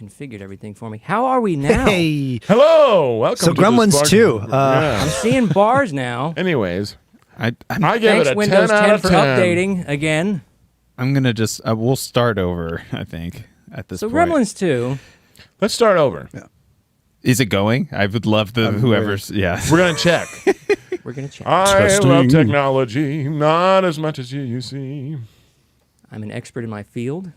configured everything for me. How are we now? Hey. Hello, welcome. So to Gremlins the 2. I'm seeing bars now. Anyways, I give Thanks, it a Windows 10 out 10 of for 10. updating again. I'm gonna just we'll start over. I think at this So point. Gremlins 2. Let's start over. Is it going? I would love the whoever's. Yeah, We're gonna check. We're going to check. I love technology, not as much as you see. I'm an expert in my field.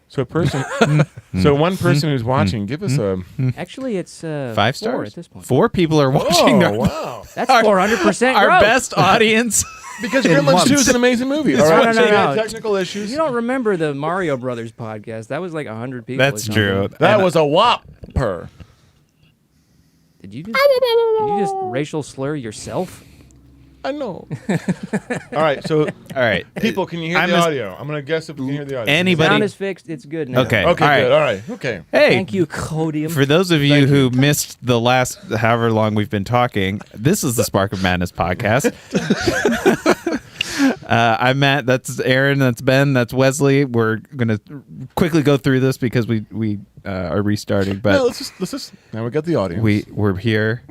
So one person who's watching, give us a. Actually, it's 5 4 stars at this point. 4 people are watching. Oh, wow. That's 400% Our growth. best audience. Because In Gremlins 2 months. is an amazing movie. No, All right, no, so no, you had no. technical issues. You don't remember the Mario Brothers podcast? That was like 100 people. That's or true. something. That was a whopper. Did you just racial slur yourself? I know. All right, so All right, people, can you hear the audio? I'm gonna guess if we can hear the audio. Anybody? Sound is fixed. It's good now. Okay. Okay, All right. good. All right. Okay. Hey, Thank you, Codium. for those of you who missed the last however long we've been talking, this is the Spark of Madness podcast. I'm Matt. That's Aaron. That's Ben. That's Wesley. We're gonna quickly go through this because we are restarting. But No, let's just. Now we got the audience. we're here.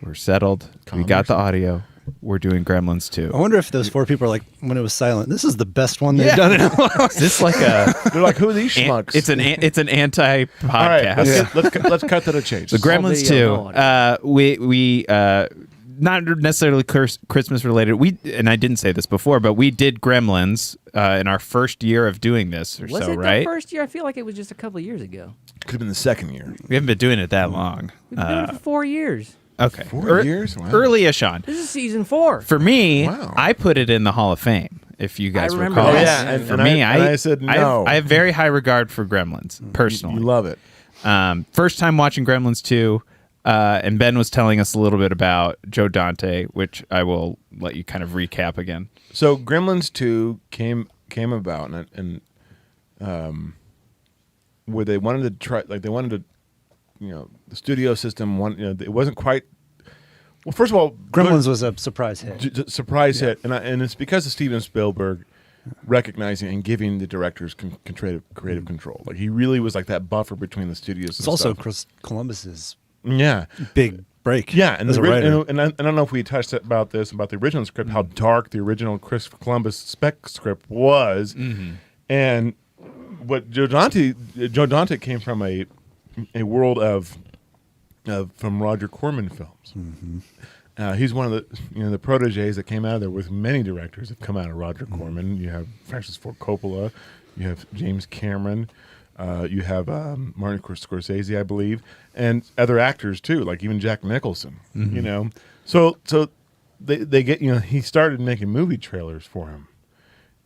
We're settled. We got the audio. We're doing Gremlins 2. I wonder if those 4 people are like, when it was silent, this is the best one they've done in a while. Is this like a? They're like, who are these schmucks? It's an anti podcast. All right, let's cut to the chase. The Gremlins video, 2. We not necessarily Christmas related. And I didn't say this before, but we did Gremlins in our first year of doing this, or Was so, it right? the first year? I feel like it was just a couple of years ago. Could have been the second year. We haven't been doing it that long. We've been doing it for 4 years. Okay, 4 years? Wow. Early-ish on. This is season 4. For me, Wow. I put it in the Hall of Fame. If you guys I remember recall, that. Oh, yeah, and- for and me, I said no. I have very high regard for Gremlins personally. You love it. First time watching Gremlins 2, and Ben was telling us a little bit about Joe Dante, which I will let you kind of recap again. So Gremlins 2 came about, and where they wanted to try, like they wanted to, the studio system. It wasn't quite. Well, first of all, Gremlins was a surprise hit. surprise hit, and it's because of Steven Spielberg recognizing and giving the directors creative control. Like he really was like that buffer between the studios. It's and also stuff. Chris Columbus's Yeah. big break. Yeah, and as a writer. and I don't know if we touched about the original script, how dark the original Chris Columbus spec script was, and what Joe Dante came from a world of from Roger Corman films. He's one of the proteges that came out of there with many directors that come out of Roger Corman. You have Francis Ford Coppola, you have James Cameron. You have Martin Scorsese, I believe, and other actors too, like even Jack Nicholson. So they get he started making movie trailers for him,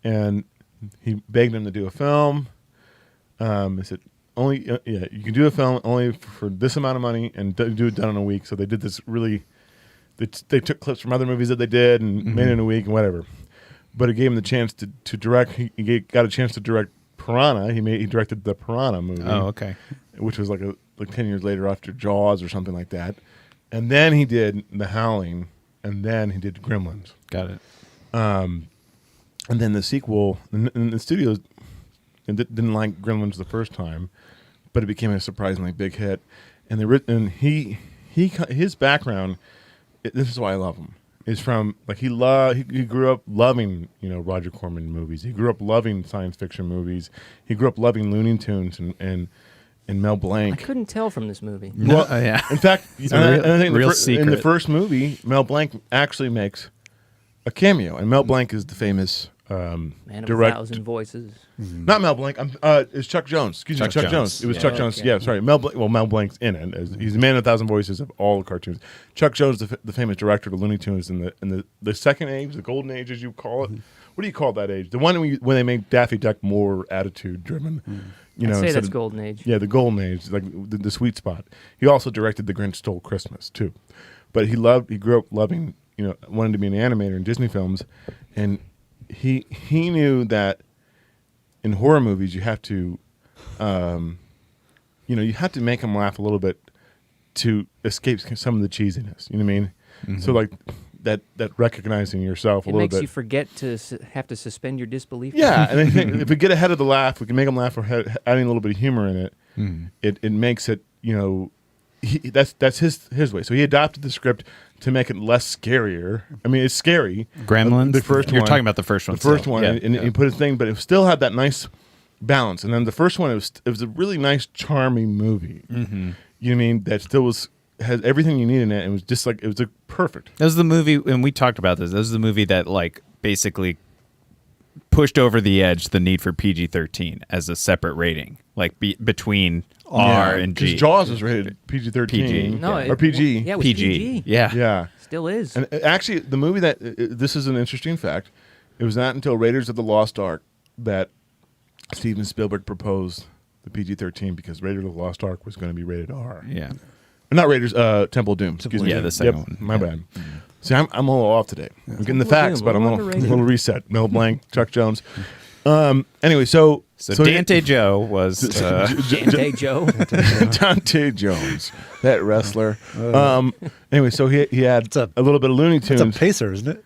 and he begged him to do a film. He said only you can do a film only for this amount of money and do it done in a week. So they did this really. They took clips from other movies that they did and made it in a week and whatever. But it gave him the chance to direct. He got a chance to direct Piranha. He directed the Piranha movie. Oh, okay. Which was like 10 years later after Jaws or something like that. And then he did The Howling, and then he did Gremlins. Got it. And then the sequel, and the studios didn't like Gremlins the first time, but it became a surprisingly big hit. And his background, this is why I love him, is from like he grew up loving Roger Corman movies. He grew up loving science fiction movies. He grew up loving Looney Tunes and Mel Blanc. I couldn't tell from this movie. No, yeah. In fact, I think real in the secret. first movie, Mel Blanc actually makes a cameo, and Mel Blanc is the famous Man of a direct. Thousand Voices. Not Mel Blanc. It's Chuck Jones. Excuse me, Chuck Jones. It was Chuck Jones. okay. Yeah, sorry. Mel Blanc's in it. He's the man of a thousand voices of all the cartoons. Chuck Jones, the famous director of Looney Tunes in the second age, the golden age, as you call it. What do you call that age? The one when they made Daffy Duck more attitude driven. I'd say instead that's of- golden age. Yeah, the golden age, like the sweet spot. He also directed The Grinch Stole Christmas too, but he grew up loving, wanting to be an animator in Disney films, and he knew that in horror movies you have to, you have to make them laugh a little bit to escape some of the cheesiness. You know what I mean? So like that recognizing yourself a It little makes bit. you forget to have to suspend your disbelief. Yeah, and I think if we get ahead of the laugh, we can make them laugh for adding a little bit of humor in it. it makes it, that's his way. So he adopted the script to make it less scarier. I mean, it's scary. Gremlins. The first You're one. talking about the first one. The first still. one, Yeah. and he put his thing, but it still had that nice balance. And then the first one, it was a really nice, charming movie. You know what I mean? That still has everything you need in it. It was just like, it was perfect. That was the movie, and we talked about this. That was the movie that like basically pushed over the edge the need for PG-13 as a separate rating, like between R and G. Because Jaws was rated PG-13. PG. No, or PG. Yeah, it was PG. PG. Yeah. Yeah. Still is. And actually, the movie this is an interesting fact. It was not until Raiders of the Lost Ark that Steven Spielberg proposed the PG-13 because Raiders of the Lost Ark was going to be rated R. Yeah. Not Raiders, Temple of Doom. Excuse me. Yeah, the second one. My bad. See, I'm a little off today. I'm getting the facts, but I'm a little reset. Mel Blanc, Chuck Jones. Anyway, so Dante Joe was Dante Joe. Dante Jones, that wrestler. Anyway, so he had a little bit of Looney Tunes. It's a pacer, isn't it?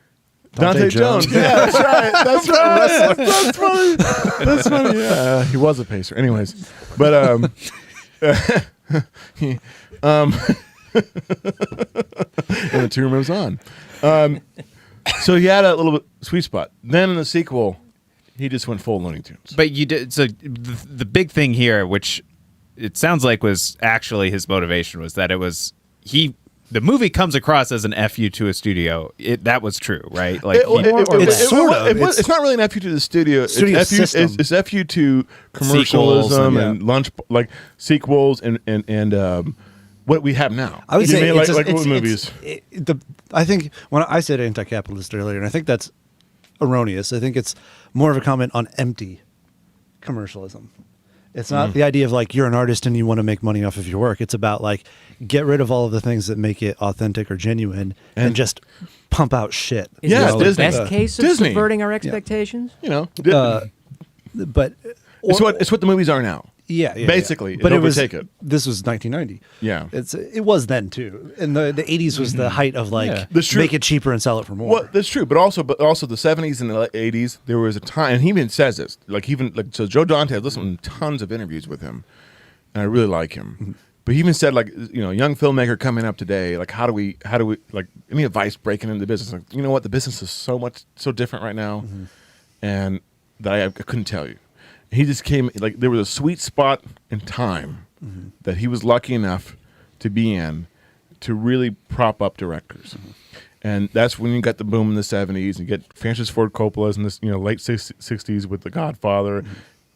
Dante Jones. Yeah, that's right. That's right. That's funny. That's funny. Yeah, he was a pacer. Anyways, but and the tour moves on. So he had a little bit sweet spot. Then in the sequel, he just went full Looney Tunes. But you did. So the big thing here, which it sounds like was actually his motivation, was that it was the movie comes across as an FU to a studio. That was true, right? Like it's not really an FU to the studio. Studio It's system. It's FU to Sequels commercialism and- and lunch, like sequels and what we have now. I would You say mean, it's like what movies. I think when I said anti-capitalist earlier, and I think that's erroneous. I think it's more of a comment on empty commercialism. It's not the idea of like you're an artist and you want to make money off of your work. It's about like get rid of all of the things that make it authentic or genuine and just pump out shit. Is Yeah, this the Disney. best case of Disney. subverting our expectations? But It's what the movies are now. yeah, Basically, but it it was overtake it. This was 1990. Yeah. It was then too, and the 80s was the height of like Yeah. That's true. make it cheaper and sell it for more. Well, that's true, but also the 70s and the 80s, there was a time, and he even says this, so Joe Dante, I've listened to tons of interviews with him, and I really like him. But he even said, like, young filmmaker coming up today, like, how do we, like, any advice breaking into the business? Like, you know what, the business is so different right now, and that I couldn't tell you. He just came, like, there was a sweet spot in time that he was lucky enough to be in to really prop up directors. And that's when you got the boom in the 70s. You get Francis Ford Coppola's in this, late 60s with The Godfather.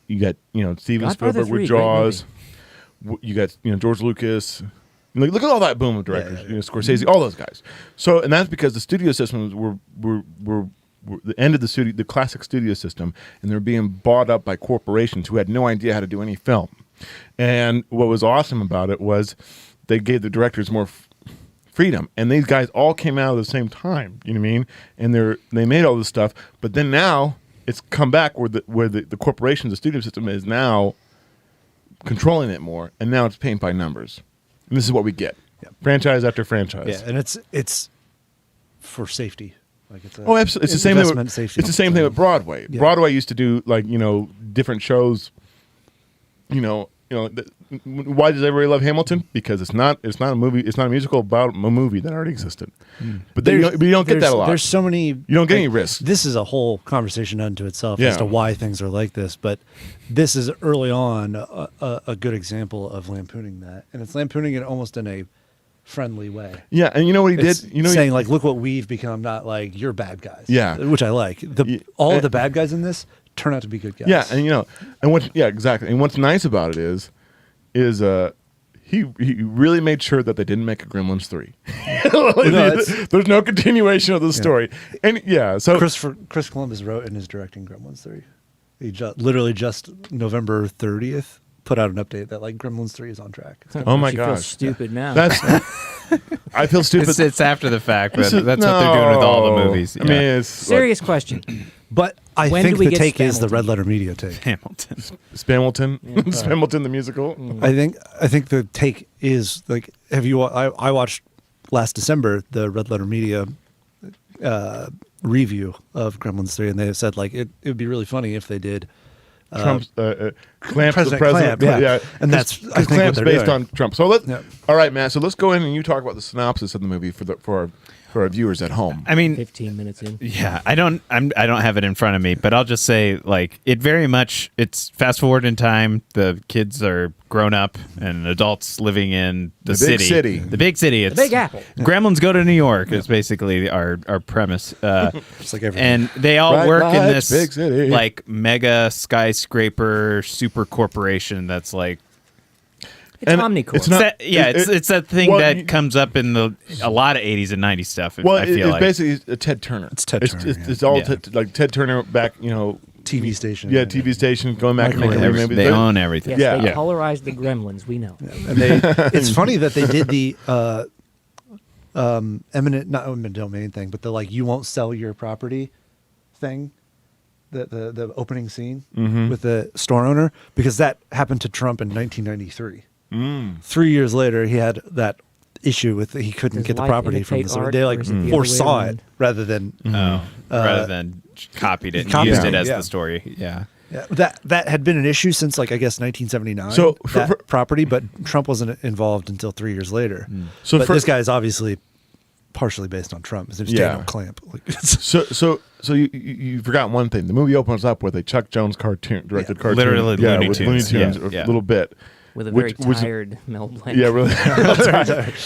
You got, Steven Godfather Spielberg 3, with great Jaws. You got, George Lucas. Look at all that boom of directors. Scorsese, all those guys. So, and that's because the studio systems were the end of the classic studio system, and they're being bought up by corporations who had no idea how to do any film. And what was awesome about it was they gave the directors more freedom, and these guys all came out at the same time. You know what I mean? And they made all this stuff, but then now it's come back where the corporations, the studio system is now controlling it more, and now it's paying by numbers. And this is what we get: franchise after franchise. yeah, and it's for safety. Like Absolutely. It's the same thing. investment safety. It's the same thing with Broadway. Yeah. Broadway used to do different shows. Why does everybody love Hamilton? Because it's not a movie. It's not a musical about a movie that already existed. But you don't get that a lot. There's so many. You don't get any risk. This is a whole conversation unto itself Yeah. as to why things are like this. But this is early on a good example of lampooning that, and it's lampooning it almost in a friendly way. Yeah, and you know what he It's did? saying like, look what we've become, not like you're bad guys. Yeah. which I like. All of the bad guys in this turn out to be good guys. Yeah, and exactly. And what's nice about it is he really made sure that they didn't make a Gremlins 3. There's no continuation of the story. And so Chris Columbus wrote and is directing Gremlins 3. He literally just November 30th put out an update that like Gremlins 3 is on track. oh my She feels gosh, stupid now. that's I feel stupid. it's after the fact, but This is- that's what they're doing with all the no. movies. I mean, it's Serious question. But I When think do we the get take is the Spamilton? Red Letter Media take. Hamilton. Spamilton, Spamilton the musical. I think the take is like, I watched last December the Red Letter Media review of Gremlins 3, and they said like it would be really funny if they did Trump's Clamp, President the president, Clamp, yeah. And that's, I think, Clamp's what they're based doing. on Trump. So let's. Yep. All right, Matt. So let's go in and you talk about the synopsis of the movie for our viewers at home. I mean, 15 minutes in. yeah, I don't have it in front of me, but I'll just say, like, it very much, it's fast forward in time. The kids are grown up and adults living in the big city. The big city. It's The Big Apple. Gremlins go to New York is basically our premise. Just like everything. And they all Bright work in lights, this big city. like mega skyscraper super corporation that's like It's Omnicorp. it's not- it's that thing well, that you- comes up in a lot of 80s and 90s stuff. Well, I feel it's like. basically a Ted Turner. It's Ted Turner, It's, yeah. it's all Yeah. like Ted Turner back, TV station. Yeah, TV station going back and Microwave. making they movies. own everything. yes, yeah. they Yeah. colorized the Gremlins. We know. And it's funny that they did the not eminent domain thing, but the like you won't sell your property thing, the opening scene with the store owner, because that happened to Trump in 1993. 3 years later, he had that issue with he couldn't Does get the life property from imitate the art, they or like is it the other way foresaw it around? rather than Rather than copied it and copied used it, it as yeah. the story. Yeah. Yeah, that had been an issue since like I guess 1979. So, that property, but Trump wasn't involved until 3 years later. So but for- this guy is obviously partially based on Trump. His name's Yeah. Daniel Clamp. Like, it's- So you forgot one thing. The movie opens up with a Chuck Jones directed cartoon. Literally yeah, Looney with Tunes. Looney Tunes, Yeah. a little bit. With a Which- very which- tired Mel Blanc. Yeah, really.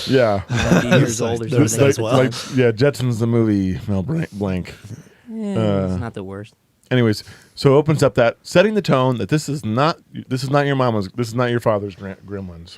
yeah. 90 years old or There's something. that as well. Yeah, Jetsons the movie, Mel Blanc. It's not the worst. Anyways, so it opens up that setting the tone that this is not your mama's, this is not your father's Gremlins.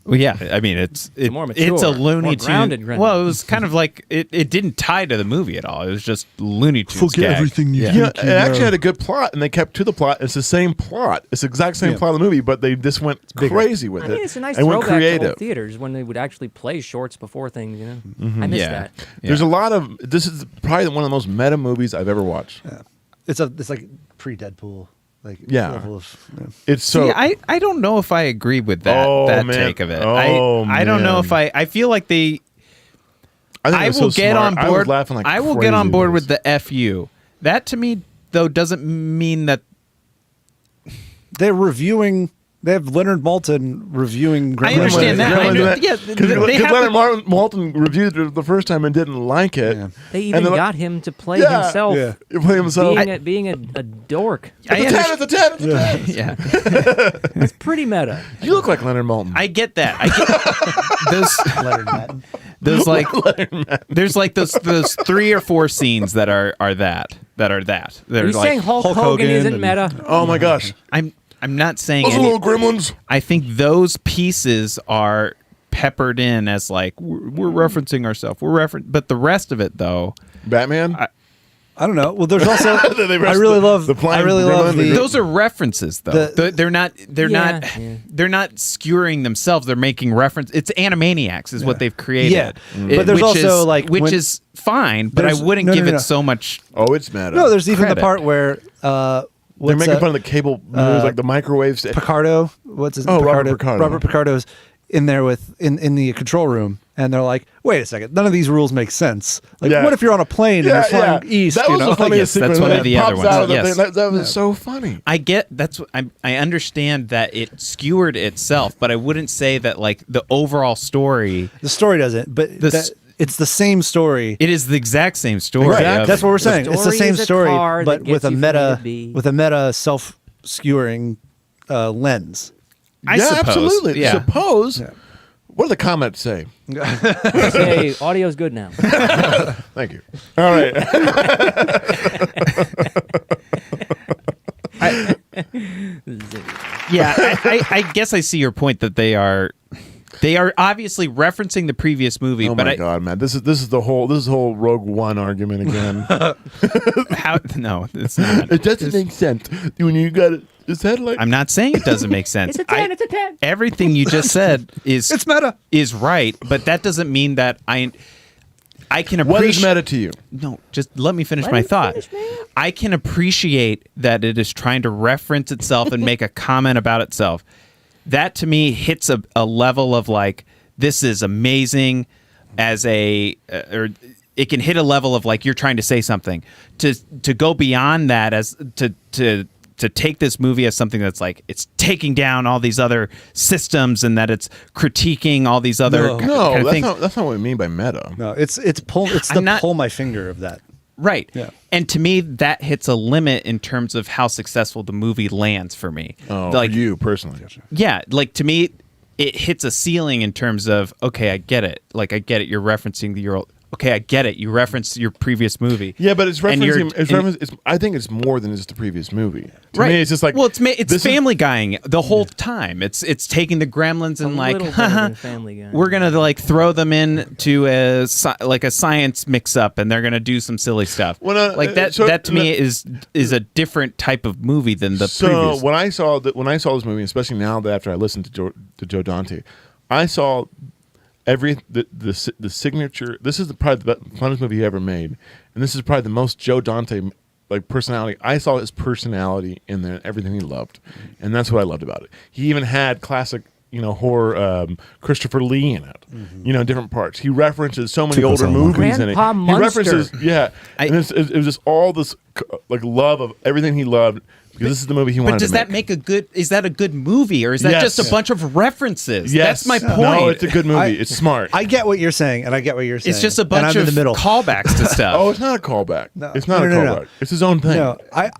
Well, yeah. I mean, it's more it's a mature, Looney more grounded Tunes. Gremlins. Well, it was kind of like it didn't tie to the movie at all. It was just Looney Tunes. Forget gag. everything you Yeah. do. Yeah, Thank you, it actually no. had a good plot, and they kept to the plot. It's the same plot. It's the exact same Yeah. plot of the movie, but they just went crazy with I it. mean, it's a nice and went throwback to creative. old theaters when they would actually play shorts before things. You know, I miss Yeah. that. Yeah. There's a lot of. This is probably one of the most meta movies I've ever watched. yeah. It's like pre-Deadpool. Like Yeah. level of, It's so. See, I don't know if I agree with that Oh, that man. take of it. Oh, I don't know if man. I feel like they. think I it was will so get smart. on I was board. laughing like I will crazy get on at board this. with the FU. That to me though doesn't mean that they're reviewing. They have Leonard Maltin reviewing. I Gremlins. understand that. I know- yeah, Because they have Leonard Maltin reviewed it the first time and didn't like it. Yeah. They And even they're like- got him to play Yeah. himself. Yeah. You play himself. Being a dork. I It's a 10, it's a 10, it's a 10. yeah. It's pretty meta. You look like Leonard Maltin. I get that. I get those. Leonard Maltin. There's like there's like those 3 or 4 scenes that are that. They're Are you like saying Hulk Hulk Hogan Hogan isn't and- meta? Oh my gosh. I'm not saying Those any, little gremlins. I think those pieces are peppered in as like we're referencing ourselves. But the rest of it though, Batman? I don't know. Well, there's also. They I rest really the- love. the flying I really love gremlin, the. those are references though. They're not Yeah. they're not skewering themselves. They're making reference. It's Animaniacs is what they've created. Yeah. But there's which also, is, like, which when- is fine, but I There's- wouldn't no, give no, no. it so much. Oh, it's meta. No, there's even Credit. the part where. They're what's making fun of the cable news, like the microwaves. Picardo. What's his Oh, Picardo, Robert Picardo. Robert Picardo's in there in the control room, and they're like, "Wait a second, none of these rules make sense. Like, Yeah. what if you're on a plane and you're flying east? That you was know? the funniest Yes, that's sequence one when of the it other pops ones. out of the Yes. thing. That was so funny. I get that's what I understand that it skewered itself, but I wouldn't say that like the overall story. The story doesn't, but The it's the same story. It is the exact same story. Right. of- That's what we're saying. It's the story same is a story, car but that with gets a you from A meta to B. self-skewering lens. I yeah, suppose. absolutely. Yeah. Suppose. What do the comments say? Say, audio's good now. Thank you. All right. Yeah, I guess I see your point that they are obviously referencing the previous movie, Oh but my God, man! This is the whole Rogue One argument again. how? No, it's not. It doesn't make sense when you got it. Is that like? I'm not saying it doesn't make sense. It's a 10. It's a 10. Everything you just said is It's meta. is right, but that doesn't mean that I can appreciate. What is meta to you? No, just let me finish Let my him thought. finish, man. I can appreciate that it is trying to reference itself and make a comment about itself. That to me hits a level of like, this is amazing as or it can hit a level of like you're trying to say something. To go beyond that as to to take this movie as something that's like it's taking down all these other systems and that it's critiquing all these other No. kind No, of that's things. not what we mean by meta. No, it's the I'm not- pull my finger of that. Right. Yeah. And to me, that hits a limit in terms of how successful the movie lands for me. Oh, Like, for you personally. yeah, like to me, it hits a ceiling in terms of, okay, I get it. Like, I get it. You're referencing okay, I get it. You referenced your previous movie. Yeah, but it's And you're- referencing. I think it's more than just the previous movie. To Right. me, it's just like well, it's this is- Family Guying the whole time. It's taking the Gremlins and A like, little better than Family Guy. we're gonna like throw them into a science mix up, and they're gonna do some silly stuff. Well, no, like that. so- that to me is a different type of movie than the So previous. when I saw this movie, especially now that after I listened to Joe Dante, I saw the signature. This is probably the funnest movie he ever made, and this is probably the most Joe Dante like personality. I saw his personality in there, everything he loved, and that's what I loved about it. He even had classic, horror Christopher Lee in it. Different parts. He references so many older movies in it. Grandpa He references, Munster. and it was just all this like love of everything he loved. Because this is the movie he wanted But does to that make. is that a good movie, or is that Yes. just a bunch of references? Yes. That's my point. No, it's a good movie. I- It's smart. I get what you're saying, and I get what you're saying. It's just a and bunch I'm of in the middle. callbacks to stuff. Oh, it's not a callback. No. It's not No, a no, no, callback. no. It's his own thing. No, But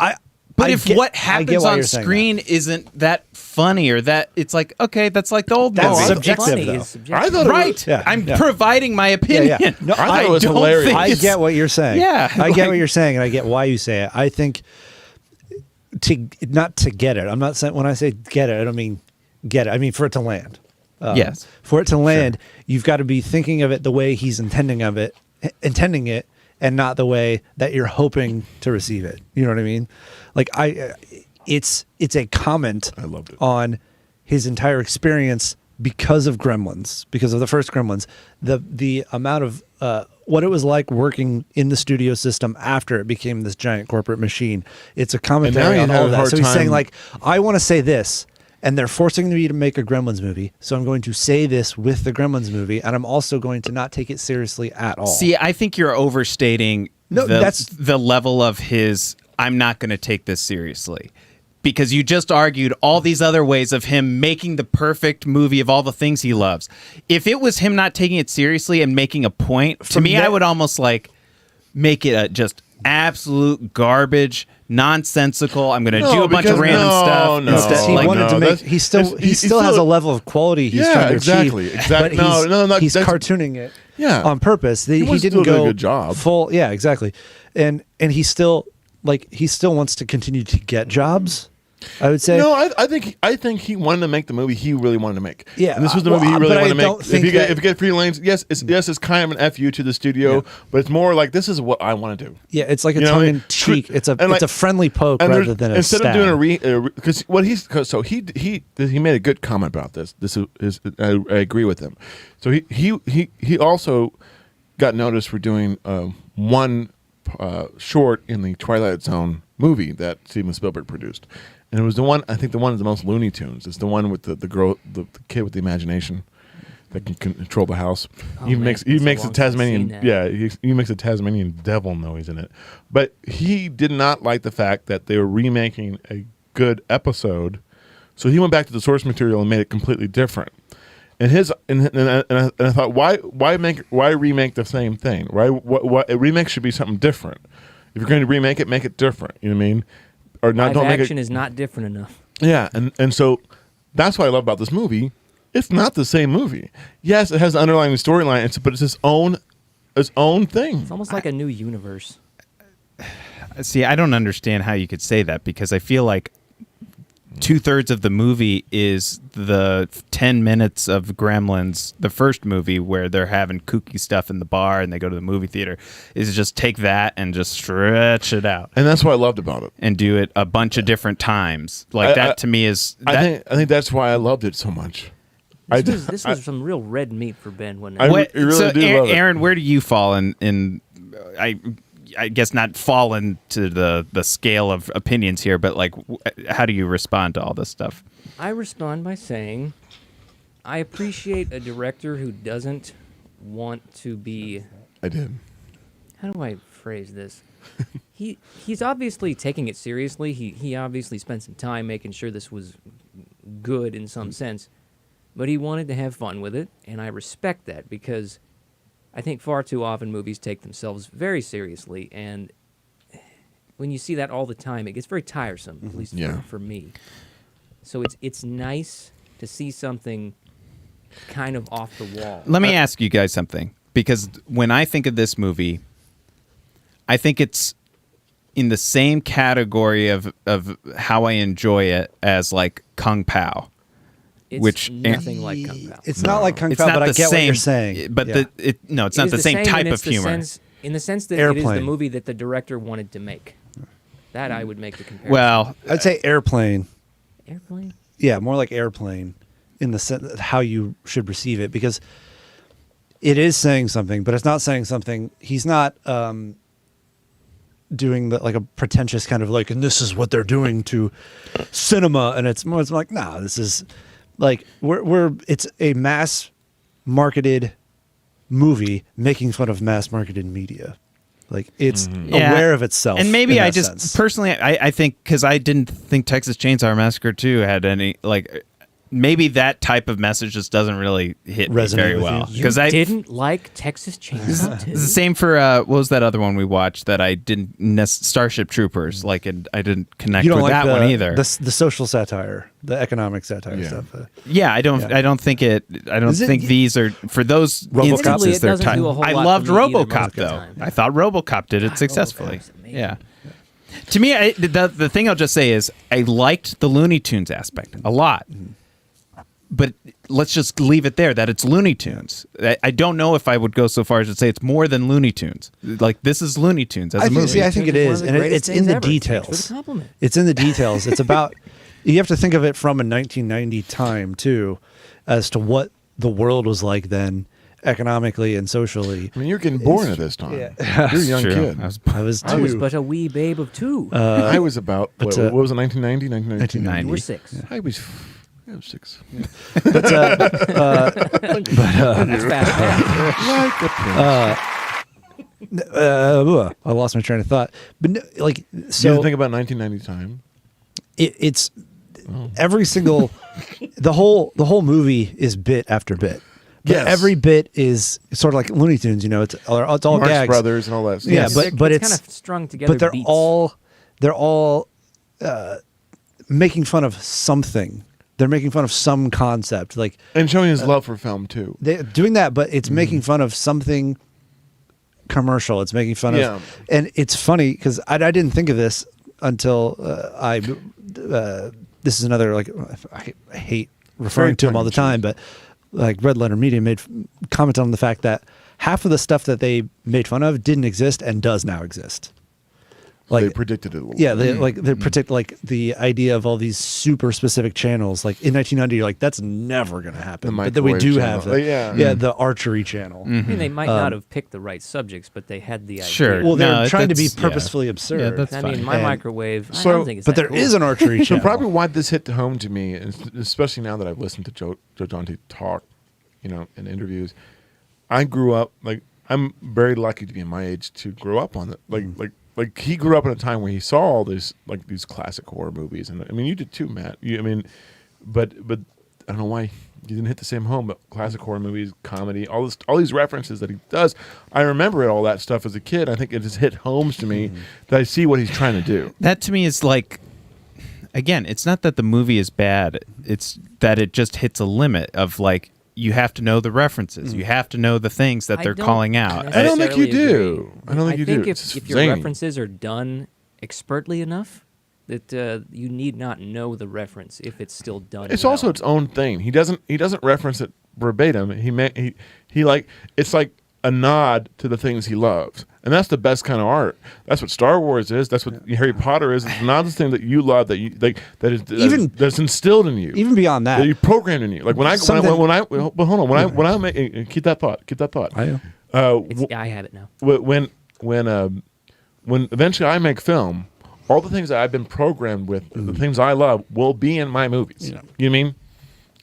I if get- what I get happens why on you're saying screen isn't that funny or that it's like, okay, that's like the old That's movie. subjective, Funny though. is subjective. I thought it was- Right. Yeah, I'm yeah. providing my Yeah, opinion. yeah. No, I thought it was don't hilarious. think I it's- get what you're saying. Yeah, I get like- what you're saying, and I get why you say it. I think not to get it. I'm not saying when I say get it, I don't mean get it. I mean for it to land. Yes. For it to land, you've got to be thinking of it the way he's intending it, and not the way that you're hoping to receive it. You know what I mean? Like it's a comment I loved it. on his entire experience because of Gremlins, because of the first Gremlins, the amount of what it was like working in the studio system after it became this giant corporate machine. It's a commentary he on had all a that. hard So he's saying time- like, I want to say this, and they're forcing me to make a Gremlins movie, so I'm going to say this with the Gremlins movie, and I'm also going to not take it seriously at all. See, I think you're overstating No, that's- the level of his I'm not going to take this seriously. Because you just argued all these other ways of him making the perfect movie of all the things he loves. If it was him not taking it seriously and making a point, to From me, that- I would almost like make it a just absolute garbage, nonsensical. I'm going to do a bunch of because- random stuff. No, instead- he like, wanted to no, make. that's- He still it's- he still has a level of quality he's Yeah, trying to exactly, achieve. exactly. But No, he's, no, he's that's- cartooning it. Yeah. On purpose. He was didn't still doing a go good job. full. Yeah, exactly. And he still wants to continue to get jobs. I would say. No, I think he wanted to make the movie he really wanted to make. Yeah, and this was the well, movie he really but I wanted to make. don't If think you get that- if you get free lanes, yes, it's kind of an FU to the studio, but it's more like this is what I want to do. Yeah, it's like a You know what I tongue mean? in cheek. It's a And like- friendly poke And rather there's- than a instead stab. of doing because what he made a good comment about this. This is I agree with him. So he also got noticed for doing one short in the Twilight Zone movie that Steven Spielberg produced, and it was the one the one of the most Looney Tunes. It's the one with the girl, the kid with the imagination that can control the house. Oh, he man, makes it's so a long since I've Tasmanian seen that. he makes a Tasmanian devil noise in it. But he did not like the fact that they were remaking a good episode, so he went back to the source material and made it completely different. And I thought, why remake the same thing? What a remake should be something different. If you're going to remake it, make it different. You know what I mean? Or not. Live Don't make action it. is not different enough. Yeah, and so that's what I love about this movie. It's not the same movie. Yes, it has an underlying storyline, but it's its own thing. It's almost like a new universe. See, I don't understand how you could say that because I feel like 2/3 of the movie is the 10 minutes of Gremlins, the first movie where they're having kooky stuff in the bar and they go to the movie theater, is just take that and just stretch it out And that's what I loved about it. and do it a bunch of different times. Like that to me is I think that's why I loved it so much. This was some real red meat for Ben, wasn't it? I really do love it. Aaron, where do you fall in I guess not fall into the scale of opinions here, but like, how do you respond to all this stuff? I respond by saying, I appreciate a director who doesn't want to be. I did. How do I phrase this? he's obviously taking it seriously. He obviously spent some time making sure this was good in some sense, but he wanted to have fun with it, and I respect that because I think far too often movies take themselves very seriously, and when you see that all the time, it gets very tiresome, at least for me. So it's nice to see something kind of off the wall. Let me ask you guys something, because when I think of this movie, I think it's in the same category of how I enjoy it as like Kung Pao. It's nothing like Kung Pao. It's not like Kung It's Pao, not but I the get what same, you're saying. But Yeah. it's not It the is same type and of it's the humor. in the sense that it is the Airplane. movie that the director wanted to make. That I would make the comparison. Well, I'd say Airplane. Airplane? Yeah, more like Airplane in the sense of how you should receive it, because it is saying something, but it's not saying something. He's not doing like a pretentious kind of like, and this is what they're doing to cinema, and it's more like, nah, this is like it's a mass marketed movie making fun of mass marketed media. Like it's aware of itself. And maybe in I that just sense. personally, I think, because I didn't think Texas Chainsaw Massacre 2 had any, like, maybe that type of message just doesn't really hit me Resonate very with well. you? Because You I didn't like Texas Chainsaw 2? It's the same for what was that other one we watched that I didn't Starship Troopers, like, and I didn't connect you don't with like that one either. The social satire, the economic satire stuff. Yeah, I don't think it. I don't Is it- think these are for those RoboCop? instances. Admittedly, it They're doesn't time. do a whole I lot loved for me either RoboCop most of the though. time. I thought RoboCop did it God, successfully. RoboCop's amazing. Yeah. To me, the thing I'll just say is I liked the Looney Tunes aspect a lot. But let's just leave it there that it's Looney Tunes. I don't know if I would go so far as to say it's more than Looney Tunes. Like, this is Looney Tunes as a movie. I think it It's is, one of and the greatest it's in things the ever. Thanks details. for the compliment. It's in the details. It's about you have to think of it from a 1990 time too, as to what the world was like then, economically and socially. I mean, you're getting born at this time. Yeah. You're a young True. kid. I was I was two. but a wee babe of 2. I was about, but, what was it, 1990, 1992? 1990. You were 6. I was 6. That's fast. Like a prince. I lost my train of thought. But no, like, So, you so didn't think about 1990 time? it's every single the whole movie is bit after bit. But Yes. every bit is sort of like Looney Tunes. You know, it's all Marx gags. Brothers and all that stuff. Yeah, but it's it's kind of strung together. but they're beats. all making fun of something. They're making fun of some concept, like And showing his love for film, too. they're doing that, but it's making fun of something commercial. It's making fun Yeah. of, and it's funny because I didn't think of this until this is another, like, I hate referring to him all the time, but like Red Letter Media commented on the fact that half of the stuff that they made fun of didn't exist and does now exist. Like, They predicted it a little yeah, bit. they predict like the idea of all these super specific channels. Like in 1990, you're like, that's never going to happen. The But then we microwave do channel. have the, Yeah. the archery channel. I mean, they might not have picked the right subjects, but they had the idea. Sure. Well, they're No, trying to be that's- yeah. purposefully absurd. Yeah, that's I fine. mean, my And- microwave. I So- don't think it's but that there cool. is an archery So channel. probably why this hit home to me, especially now that I've listened to Joe Dante talk, in interviews. I grew up, like, I'm very lucky to be in my age to grow up on it. Like he grew up in a time where he saw all these classic horror movies, and I mean you did too, Matt. But I don't know why you didn't hit the same home. But classic horror movies, comedy, all these references that he does, I remember all that stuff as a kid. I think it just hit homes to me that I see what he's trying to do. That to me is like, again, it's not that the movie is bad. It's that it just hits a limit of, like, you have to know the references. You have to know the things that I they're don't calling out. I don't think you necessarily do. agree. I don't think you do. If, It's if your zany. references are done expertly enough, that you need not know the reference if it's still done. It's well. also its own thing. He doesn't reference it verbatim. He like it's like a nod to the things he loves, and that's the best kind of art. That's what Star Wars is. That's what Harry Potter is. It's not the thing that you love that you like that's instilled in you. Even beyond that, you programmed in you. Like when I make keep that thought. I know. I have it now. When eventually I make film, all the things that I've been programmed with, the things I love, will be in my movies. Yeah. You know what I mean?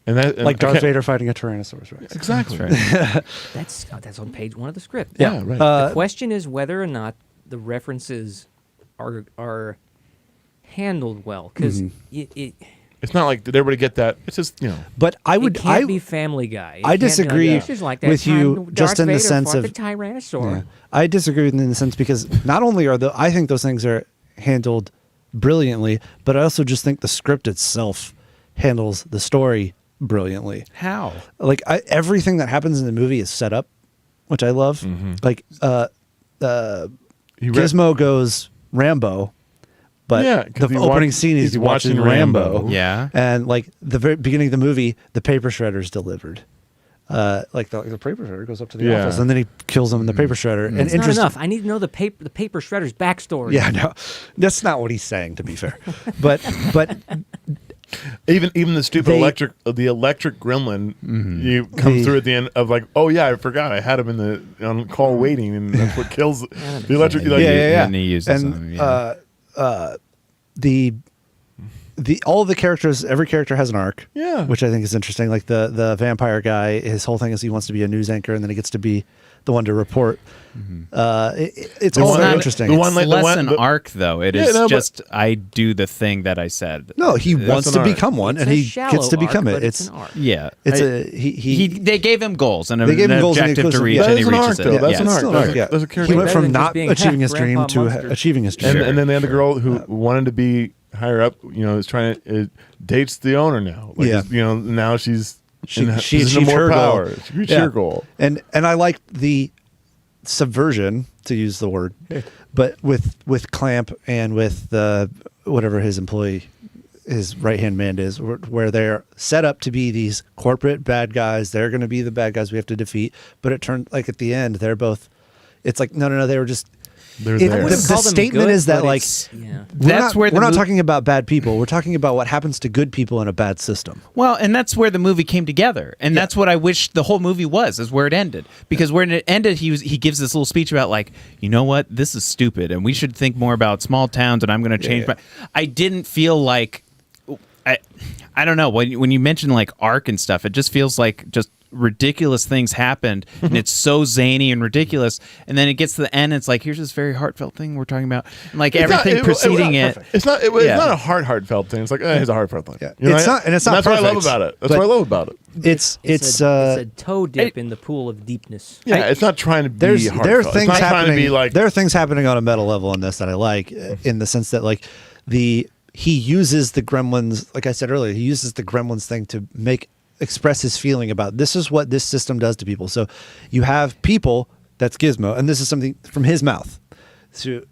And that like I Darth can't- Vader fighting a Tyrannosaurus Rex. Exactly. That's right. That's on page 1 of the script. Yeah, right. The question is whether or not the references are handled well because It's not like, did everybody get that? It's just, But it can't be Family Guy. It I can't be disagree this is like that with you time just Darth in the Vader sense fought of the Tyrannosaur. Yeah. I disagree with you in the sense because not only I think those things are handled brilliantly, but I also just think the script itself handles the story brilliantly. How? Like everything that happens in the movie is set up, which I love. Like Gizmo goes Rambo, but Yeah, 'cause the he opening watch- scene is he's watching watching Rambo. Rambo. Yeah. And like the very beginning of the movie, the paper shredder's delivered. Like the paper shredder goes up to the Yeah. office, and then he kills him in the paper shredder. And It's not enough. I need to know the paper shredder's backstory. Yeah, no, that's not what he's saying. To be fair, but Even the stupid They- electric gremlin, you come through at the end of like, oh yeah, I forgot I had him on call waiting, and that's what kills the electric. Like, yeah. And he uses them. Yeah. All the characters, every character has an arc. Yeah. Which I think is interesting. Like the vampire guy, his whole thing is he wants to be a news anchor, and then he gets to be the one to report. It's all one- very not- interesting. the It's- one like- It's less an the- arc, though. It Yeah, is no, but- just I do the thing that I said. no, he wants an to arc. become one, It's and a he shallow gets to become arc, it. but it's an arc. Yeah, It's I- a he They gave him goals and They gave him an goals and he objective goes- to reach, That and he is an reaches arc, it. though. Yeah, That's an it's arc. still an That's arc, a- yeah. that's a character. He went Better from than just not being achieving his Grandpa dream to Mustard. achieving his dream. And then they had the girl who wanted to be higher up. Is trying to dates the owner now. Like, Yeah. Now she's She in achieved position of more her power. goal. She reached Yeah. her goal. And I like the subversion, to use the word, but with Clamp and with the whatever his right hand man is, where they're set up to be these corporate bad guys. They're going to be the bad guys we have to defeat. But it turned like at the end, they're both. It's like no, they were just. They're The, there. I wouldn't the call them statement good, is that but like it's- yeah. That's where the we're not mov- talking about bad people. We're talking about what happens to good people in a bad system. Well, and that's where the movie came together, and that's what I wish the whole movie was, is where it ended. Because when it ended, he gives this little speech about like, you know what, this is stupid, and we should think more about small towns, and I'm going to change. Yeah. My. I didn't feel like, I don't know, when you mention like arc and stuff, it just feels like just ridiculous things happened, and it's so zany and ridiculous, and then it gets to the end, and it's like, here's this very heartfelt thing we're talking about, and like everything preceding it. It's not. It's Yeah. not a heartfelt thing. It's like it's a heartfelt thing. Yeah. You know, It's not- and it's not That's what I love perfect, about it. That's but- what I love about it. It's It's a toe dip in the pool of deepness. Yeah, it's not trying to be there are heartfelt. things it's not happening. trying to be like there are things happening on a meta level in this that I like, in the sense that like he uses the Gremlins, like I said earlier, he uses the Gremlins thing to express his feeling about this is what this system does to people. So you have people, that's Gizmo, and this is something from his mouth. To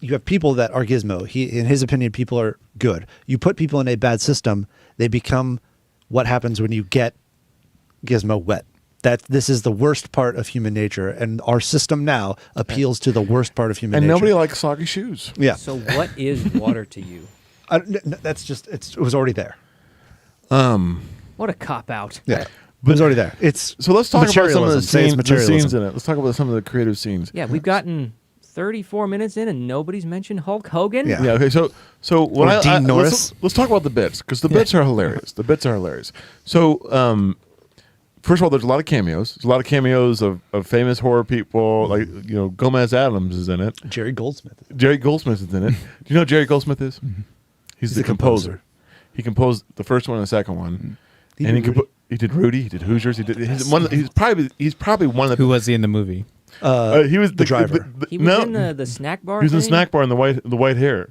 you have people that are Gizmo. In his opinion, people are good. You put people in a bad system, they become what happens when you get Gizmo wet. This is the worst part of human nature, and our system now appeals to the worst part of human and nature. nobody likes soggy shoes. Yeah. So what is water to you? That's just it was already there. What a cop out. Yeah, it was already there. It's So let's talk about some of the materialism. Say it's scenes materialism. in it. Let's talk about some of the creative scenes. Yeah, we've gotten 34 minutes in and nobody's mentioned Hulk Hogan. Yeah. Yeah. Okay. So what Or Dean Norris. let's talk about the bits, because the bits are hilarious. The bits are hilarious. So first of all, there's a lot of cameos. There's a lot of cameos of famous horror people, like Gomez Adams is in it. Jerry Goldsmith. Jerry Goldsmith is in it. Do you know who Jerry Goldsmith is? He's the composer. He composed the first one and the second one, and he did Rudy. He did Hoosiers. He did he's probably one of the. Who was he in the movie? He was the driver. He was in the snack bar. He was in the thing? snack bar in the white hair.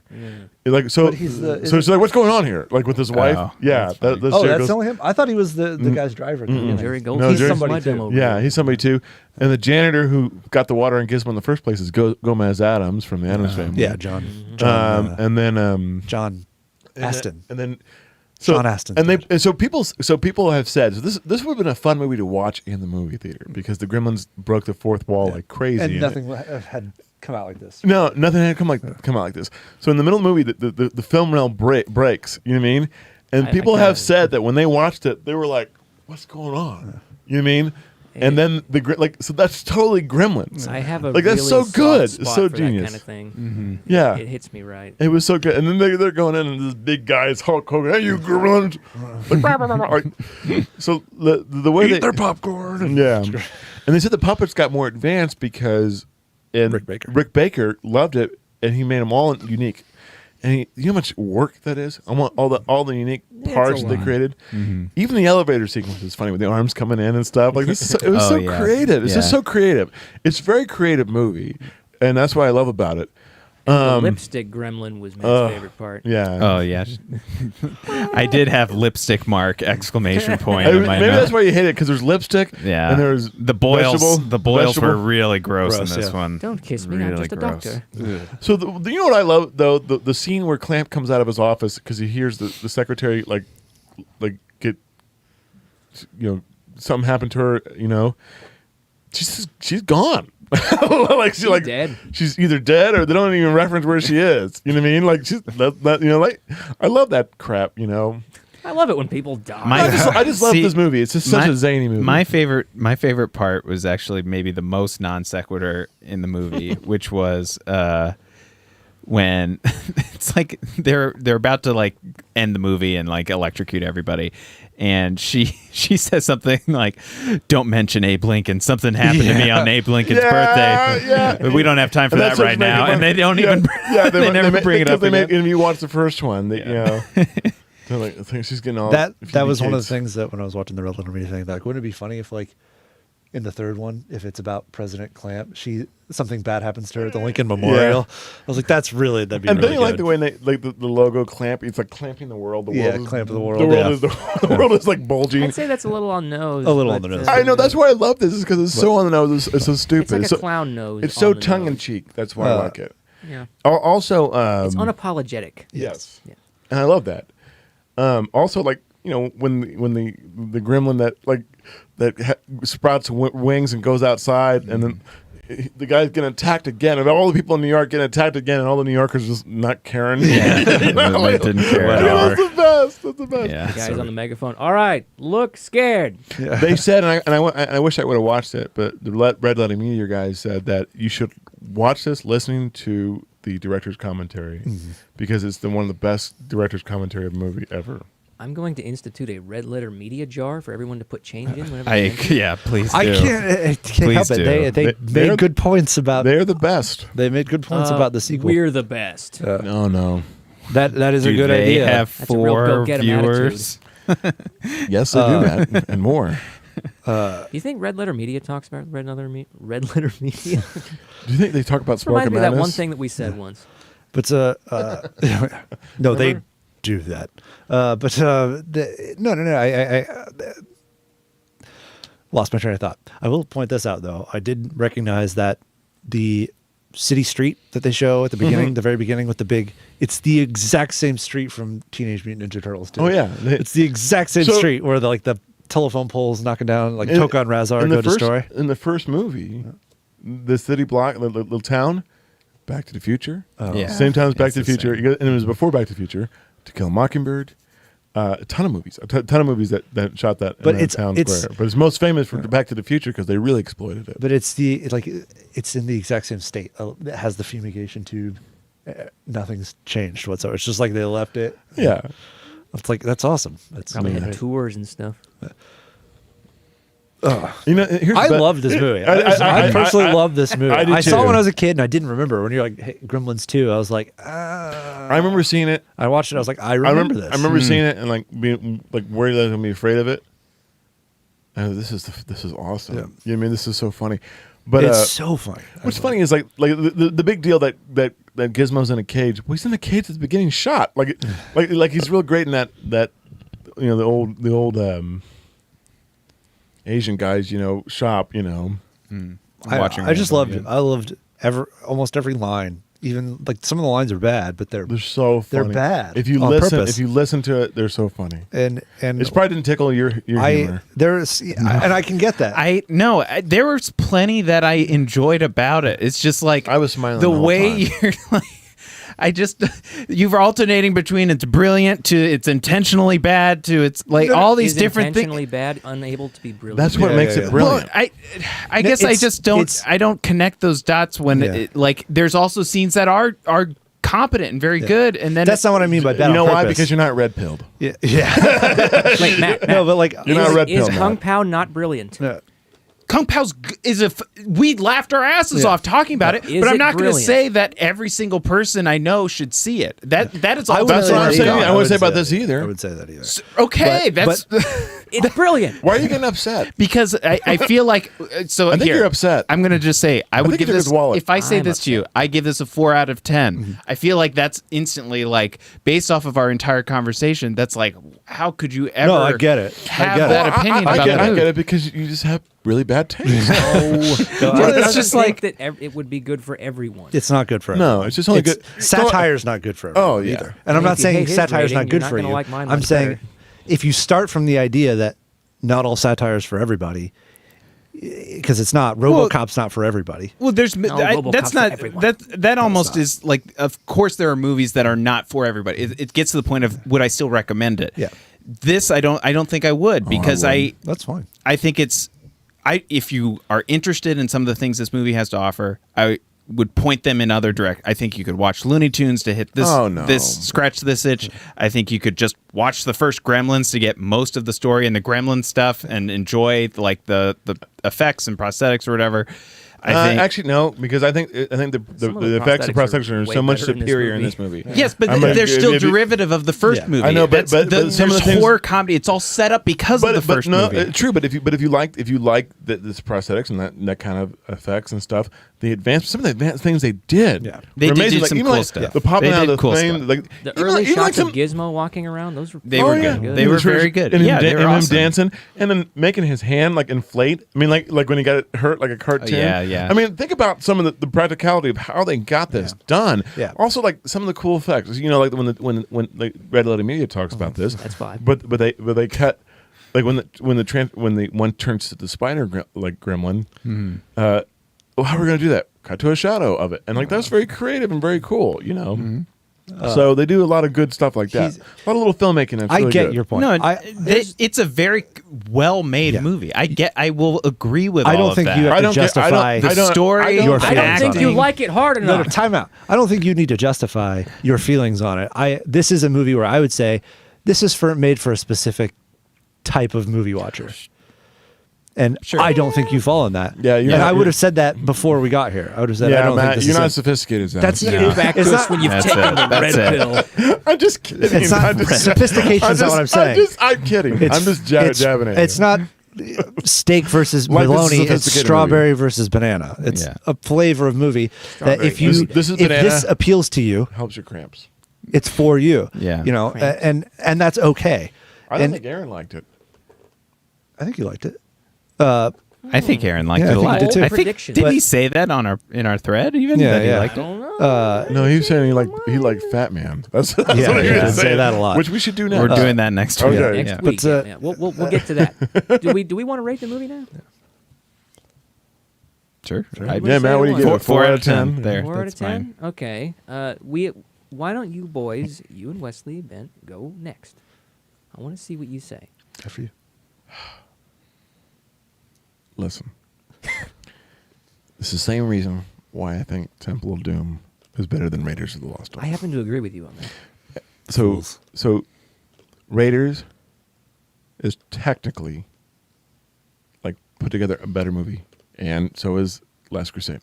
Like so. But he's the- so it's like, what's going on here? Like with his wife. Oh, Yeah. That's Oh, Jerry that's Gold- only him. I thought he was the guy's driver. Jerry No, Goldsmith. Jerry- He's somebody my too. demo Yeah, reel. he's somebody too. And the janitor who got the water in Gizmo in the first place is Gomez Adams from the Adams family. Yeah, John And then John Aston. And then John Aston. And so people have said, so this would have been a fun movie to watch in the movie theater, because the Gremlins broke the fourth wall like crazy. and in nothing it. had come out like this. No, nothing had come out like this. So in the middle of the movie, the film rail breaks. You know what I mean? And I people kinda- have said that when they watched it, they were like, "What's going on?" You know what I mean? And then so that's totally Gremlins. I have a like that's really so soft good, spot it's so for genius. that kind of thing. Yeah, It hits me right. it was so good. And then they're going in, and this big guy is Hulk Hogan. Hey, you Gremlins! Like, rah, rah, rah, rah. Like, so the way Eat their popcorn. yeah, and they said the puppets got more advanced because and Rick Baker. loved it, and he made them all unique. And you know how much work that is? I want all the unique parts that they created. Even the elevator sequence is funny with the arms coming in and stuff. Like this, it was creative. It's just so creative. It's a very creative movie, and that's what I love about it. The lipstick gremlin was Matt's favorite part. Yeah. Oh yeah, I did have lipstick mark exclamation point. In my maybe note. that's why you hate it, because there's lipstick. Yeah, and there's the boils. The boils vegetable. were really gross in this one. Don't kiss me, Really I'm just a gross. doctor. So you know what I love though, the scene where Clamp comes out of his office because he hears the secretary like get, something happened to her. She's gone. She's dead. She's either dead or they don't even reference where she is. You know what I mean? Like she's that I love that crap. I love it when people die. I just love this movie. It's just such a zany movie. My favorite part was actually maybe the most non sequitur in the movie, which was when it's like they're about to like end the movie and like electrocute everybody, and she says something like, "Don't mention Abe Lincoln. Something happened to me on Abe Lincoln's birthday. Yeah. But we don't have time for that right now." And they don't even. They never bring it up. And if you watch the first one, they're like, I think she's getting all That was one of the things that when I was watching the Red Letter Media thing, like, wouldn't it be funny if like in the third one, if it's about President Clamp, something bad happens to her at the Lincoln Memorial. I was like, that'd be and really don't you like good. the way they like the logo Clamp? It's like clamping the world. The world is, Clamp the world. The world is the world is like bulging. I'd say that's a little on the nose. A little on the nose. I know, that's why I love this, is because it's so on the nose. It's so stupid. It's like a clown nose. It's so on the tongue in nose. cheek. That's why I like it. Yeah. Also, It's unapologetic. yes, Yeah. and I love that. Also, like when the gremlin that sprouts wings and goes outside, and then the guy's getting attacked again, and all the people in New York getting attacked again, and all the New Yorkers just not caring. Yeah, they didn't care at all. That's the best. That's the best. Yeah, The guy's on the megaphone. All right, look scared. They said, and I wish I would have watched it, but the Red Letter Media guys said that you should watch this listening to the director's commentary, because it's one of the best director's commentary of a movie ever. I'm going to institute a red letter media jar for everyone to put change in whenever they enter. Yeah, please do. I can't Please help it. do. They They're- made good points about. They're the best. They made good points about the sequel. We're the best. No. That is a Do good they idea. have That's a real 4 go-get 'em viewers? Yes, they do that and more. Do you think Red Letter Media talks about Red Letter Media? Do you think they talk about Smoke Reminds and me of that Madness? one thing that we said once. But no, they do that. No. I lost my train of thought. I will point this out though. I did recognize that the city street that they show at the beginning, the very beginning with the big, it's the exact same street from Teenage Mutant Ninja Turtles too. Oh yeah, It's the exact same street where the telephone poles knocking down, like Toka and Razar go destroy. In the first movie, the city block, the little town, Back to the Future. Yeah. Same time as Back to the It's the Future. same. And it was before Back to the Future. To Kill a Mockingbird. A ton of movies. A ton of movies that shot that But in it's- town it's- square. But it's most famous for Back to the Future because they really exploited it. But it's in the exact same state. It has the fumigation tube. Nothing's changed whatsoever. It's just like they left it. Yeah. It's like, that's awesome. That's Probably had amazing. tours and stuff. Here's I the- love this movie. I personally love this movie. I do saw it too. when I was a kid and I didn't remember. When you're like, hey, Gremlins 2, I was like, I remember seeing it. I watched it. I was like, I remember this. I remember seeing it and like being like worried that I'm gonna be afraid of it. And this is awesome. Yeah. You know what I mean? This is so funny. But It's so funny. what's funny is like the big deal that Gizmo's in a cage. Well, he's in a cage at the beginning, shot like he's real great in that the old Asian guys shop I just loved it. I loved almost every line. Even like some of the lines are bad, but they're They're so funny. They're bad If you on listen, purpose. if you listen to it, they're so funny. and It probably didn't tickle your humor. and I can get that. There was plenty that I enjoyed about it. It's just like I was smiling the the whole way time. you're like. You're alternating between it's brilliant to it's intentionally bad to it's like all these Is different things. intentionally bad, unable to be brilliant. That's what Yeah, makes yeah, it yeah. brilliant. Well, I guess I it's- just don't. it's- I don't connect those dots when Yeah. like there's also scenes that are competent and very good, and then That's not what I mean by bad. you know on why? purpose. Because you're not red pilled. yeah. Wait, Matt, No, but like You're not red is pill, Kung Matt. Pao not brilliant? no. Kung Pao's we laughed our asses off talking about it, Is but I'm it not going to brilliant? say that every single person I know should see it. That is all. That's what I'm saying. I wouldn't say about this that. either. I would say that either. Okay, But- It's brilliant. Why are you getting upset? because I feel like so. I think here, you're upset. I'm going to just say I would think give you took this. his wallet. If I say I'm this to you, I give this a 4 out of 10. I feel like that's instantly like based off of our entire conversation. That's like, how could you ever? No, I get it. I Have get that it. opinion I about get, the I movie. get it because you just have really bad taste. It it's just think that it would be good for everyone. It's not good for No, everyone. it's just only good. Satire's not good for everyone Oh, yeah. either. And I'm If not you saying hate his satire's rating, not good you're not for gonna you. like mine I'm much saying better. if you start from the idea that not all satire is for everybody, because it's not. RoboCop's not for everybody. Well, there's RoboCop's that's for not everyone. that almost is like. Of course, there are movies that are not for everybody. It gets to the point of would I still recommend it? Yeah. This I don't think I would because That's fine. I think it's if you are interested in some of the things this movie has to offer, I would point them in other direct. I think you could watch Looney Tunes to hit this Oh, no. scratch this itch. I think you could just watch the first Gremlins to get most of the story and the Gremlin stuff and enjoy like the effects and prosthetics or whatever. I think Actually, no, because I think the Some of the effects of prosthetics prosthetics are are way so much better in this superior in movie. this movie. yes, but I'm like, they're still maybe- derivative of the first Yeah. movie. I know, but some of there's the things- horror comedy. It's all set up because of the first movie. True, but if you like this prosthetics and that kind of effects and stuff, some of the advanced things they did, Yeah. They were did amazing. do some even cool like stuff. The popping They out did of the cool flame, stuff. like The even early like shots some- of Gizmo walking around, those were They were really good. They were very good. Yeah, they were and awesome. him dancing and then making his hand like inflate. I mean, like when he got it hurt like a cartoon. yeah. I mean, think about some of the practicality of how they got this done. Yeah. Also, like some of the cool effects. You know, like when like Red Letter Media talks about this. That's fine. But they cut like when the one turns to the spider gremlin. Well, how are we gonna do that? Cut to a shadow of it, and like that's very creative and very cool. You know. So they do a lot of good stuff like that. He's- A lot of little filmmaking. That's I really get good. your point. No, there's- it's a very well-made Yeah. movie. I will agree with I all don't of think that. you I have to don't get- I justify don't- the story, your I don't feelings think on you it. like it hard No, enough. time out. I don't think you need to justify your feelings on it. This is a movie where I would say this is made for a specific type of movie watcher. And Sure. I don't think you fall in that. Yeah, you're and not- I would have said that before we got here. I would have said, I Yeah, don't think Matt, this you're is not it. sophisticated as that. That's You Yeah. get back to It's us not- when you've That's taken it. the That's red it. pill. I'm just kidding. It's not I'm just- sophistication's not what I'm saying. I'm kidding. I'm just jabbing at It's you. not steak versus Like this is a bologna. It's sophisticated strawberry versus banana. It's Yeah. a flavor of movie that if This- you this is if banana. this appeals to you, Helps your cramps. it's for you. Yeah. You know, Cramps. and that's okay. I don't And think Aaron liked it. I think you liked it. I think Aaron liked Yeah, it I a think lot. he did too. I think Prediction. did But- he say that in our thread even? Yeah, that he yeah. liked I it? don't know. No, he was saying he liked Fat Man. That's Yeah, what he yeah, was I'd say saying. that a lot. Which we should do now. We're doing that next week. okay. Next Yeah. week. But, yeah. We'll get to that. Do we want to rate the movie now? Sure. What do Yeah, you Matt, say what do you it give was? it? 4 out of 10? There. 4 out of that's 10. fine. Okay. Why don't you boys, you and Wesley, Ben, go next? I want to see what you say. Good for you. Listen. It's the same reason why I think Temple of Doom is better than Raiders of the Lost Ark. I happen to agree with you on that. So Raiders is technically like put together a better movie, and so is Last Crusade.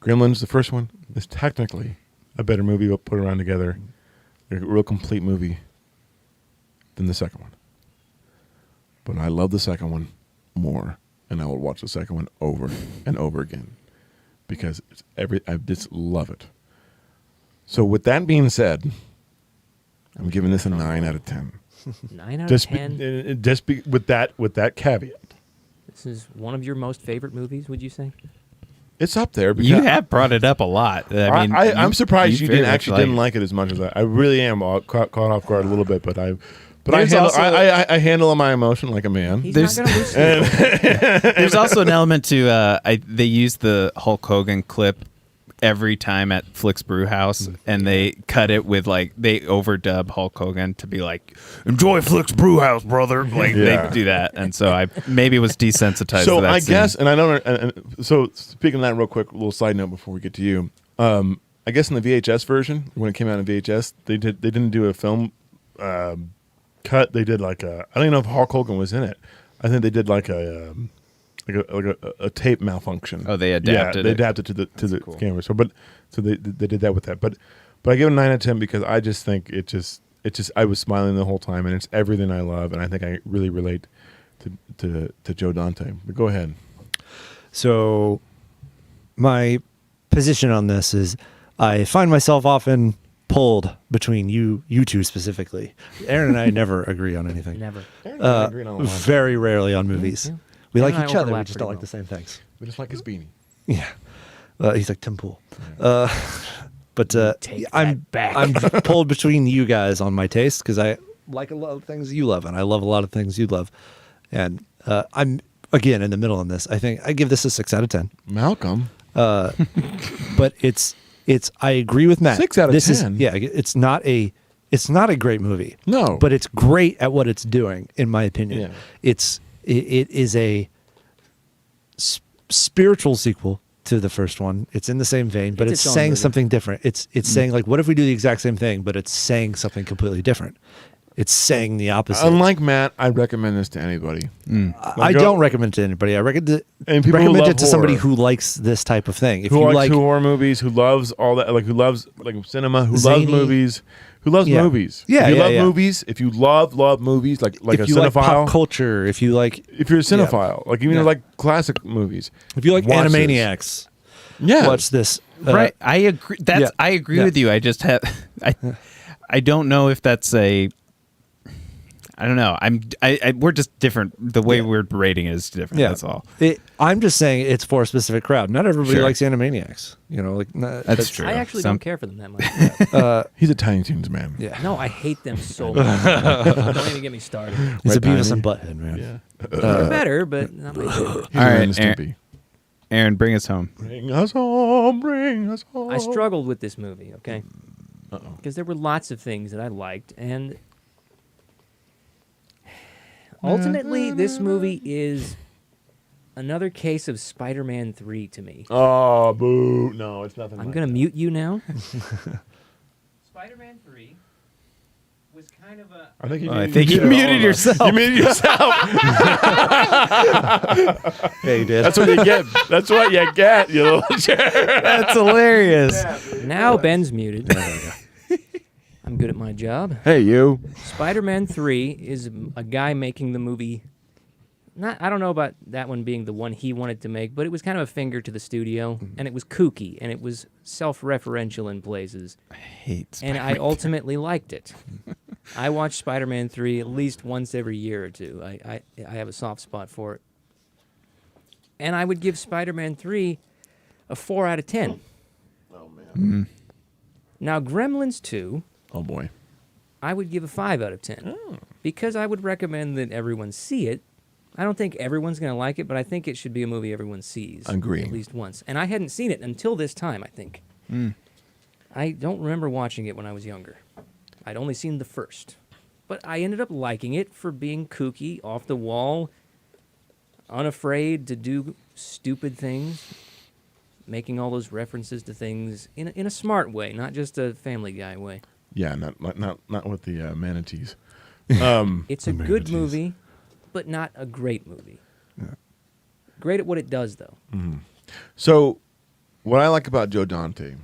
Gremlins, the first one, is technically a better movie, but put around together, a real complete movie than the second one. But I love the second one more, and I will watch the second one over and over again because I just love it. So with that being said, I'm giving this a 9 out of 10. 9 out Just of 10. with that caveat. This is one of your most favorite movies, would you say? It's up there. Because You have brought it up a lot. I mean, I'm surprised you very didn't much actually didn't like it as much as I really am caught off guard a little bit, but I There's handle also- I handle my emotion like a man. He's There's- not going to lose sleep. There's also an element to they use the Hulk Hogan clip every time at Flick's Brew House, and they cut it with they overdub Hulk Hogan to be like, "Enjoy Flick's Brew House, brother." Like Yeah. they do that, and so I maybe was desensitized. So to that I scene. guess, and I don't. And so speaking of that, real quick, little side note before we get to you. I guess in the VHS version, when it came out in VHS, they didn't do a film cut. They did I don't even know if Hulk Hogan was in it, I think they did like a tape malfunction. Oh, they adapted They it. adapted to the cool. camera. So they did that with that. But I give it a 9 out of 10 because I just think it just I was smiling the whole time, and it's everything I love, and I think I really relate to Joe Dante. But go ahead. So my position on this is I find myself often pulled between you two specifically. Aaron and I never agree on anything. Never. Very rarely on movies. Yeah. We Aaron like and I each other. We overlap just pretty don't like well. the same things. We just like his beanie. Yeah. He's like Tim Pool. But Take I'm that back. I'm pulled between you guys on my taste because I like a lot of things you love, and I love a lot of things you love. And I'm, again, in the middle on this. I think I give this a 6 out of 10. Malcolm. But it's I agree with Matt. 6 out of this 10? It's not a great movie. No. But it's great at what it's doing, in my opinion. Yeah. It is a spiritual sequel to the first one. It's in the same vein, but It's it's its own saying movie. something different. It's saying, like, what if we do the exact same thing, but it's saying something completely different. It's saying the opposite. Unlike Matt, I recommend this to anybody. I don't recommend it to anybody. I recommend And people who recommend love it to somebody horror. who likes this type of thing. If Who you likes like horror movies, who loves all that, like who loves like cinema, who Zany. loves movies, who loves Yeah. movies. Yeah, if you yeah, love yeah. movies, if you love movies, like a if you like cinephile, pop culture, if you like if you're a cinephile, like even Yeah. like classic movies, if you like watch this. Animaniacs, Yeah, watch this. Right. I agree. yeah. I agree Yeah. with you. I just have I don't know if that's a I don't know. We're just different. The way we're rating it is different. Yeah, That's all. I'm just saying it's for a specific crowd. Not everybody Sure. likes Animaniacs. You know, like That's true. I actually Some- don't care for them that much. he's a Tiny Toons man. Yeah, No, I hate them so much. Don't even get me started. it's a Right, Beavis Tiny? and Butthead, man. They're better, but not my favorite. He's All right, Ren and Stimpy. Aaron, bring us home. Bring us home, bring us home. I struggled with this movie, okay? Uh-oh. Because there were lots of things that I liked, and ultimately, this movie is another case of Spider-Man 3 to me. Oh, boo! No, it's nothing. I'm like going to that. mute you now. Spider-Man 3 was kind of a... I think you, I muted think you yourself. muted yourself. You muted yourself. Yeah, you did. That's what you get. That's what you get. You little jerk. That's hilarious. Now Ben's muted. I'm good at my job. Hey, you. Spider-Man 3 is a guy making the movie. I don't know about that one being the one he wanted to make, but it was kind of a finger to the studio, and it was kooky, and it was self-referential in places, I hate and I ultimately liked it. I watch Spider-Man 3 at least once every year or two. I have a soft spot for it. And I would give Spider-Man 3 a 4 out of 10. Oh man. Now, Gremlins 2... Oh boy. I would give a 5 out of 10 because I would recommend that everyone see it. I don't think everyone's going to like it, but I think it should be a movie everyone sees. Agree. At least once. And I hadn't seen it until this time, I think. I don't remember watching it when I was younger. I'd only seen the first. But I ended up liking it for being kooky, off the wall, unafraid to do stupid things, making all those references to things in a smart way, not just a Family Guy way. Yeah, not with the manatees. It's a good movie, but not a great movie. Great at what it does, though. So, what I like about Joe Dante,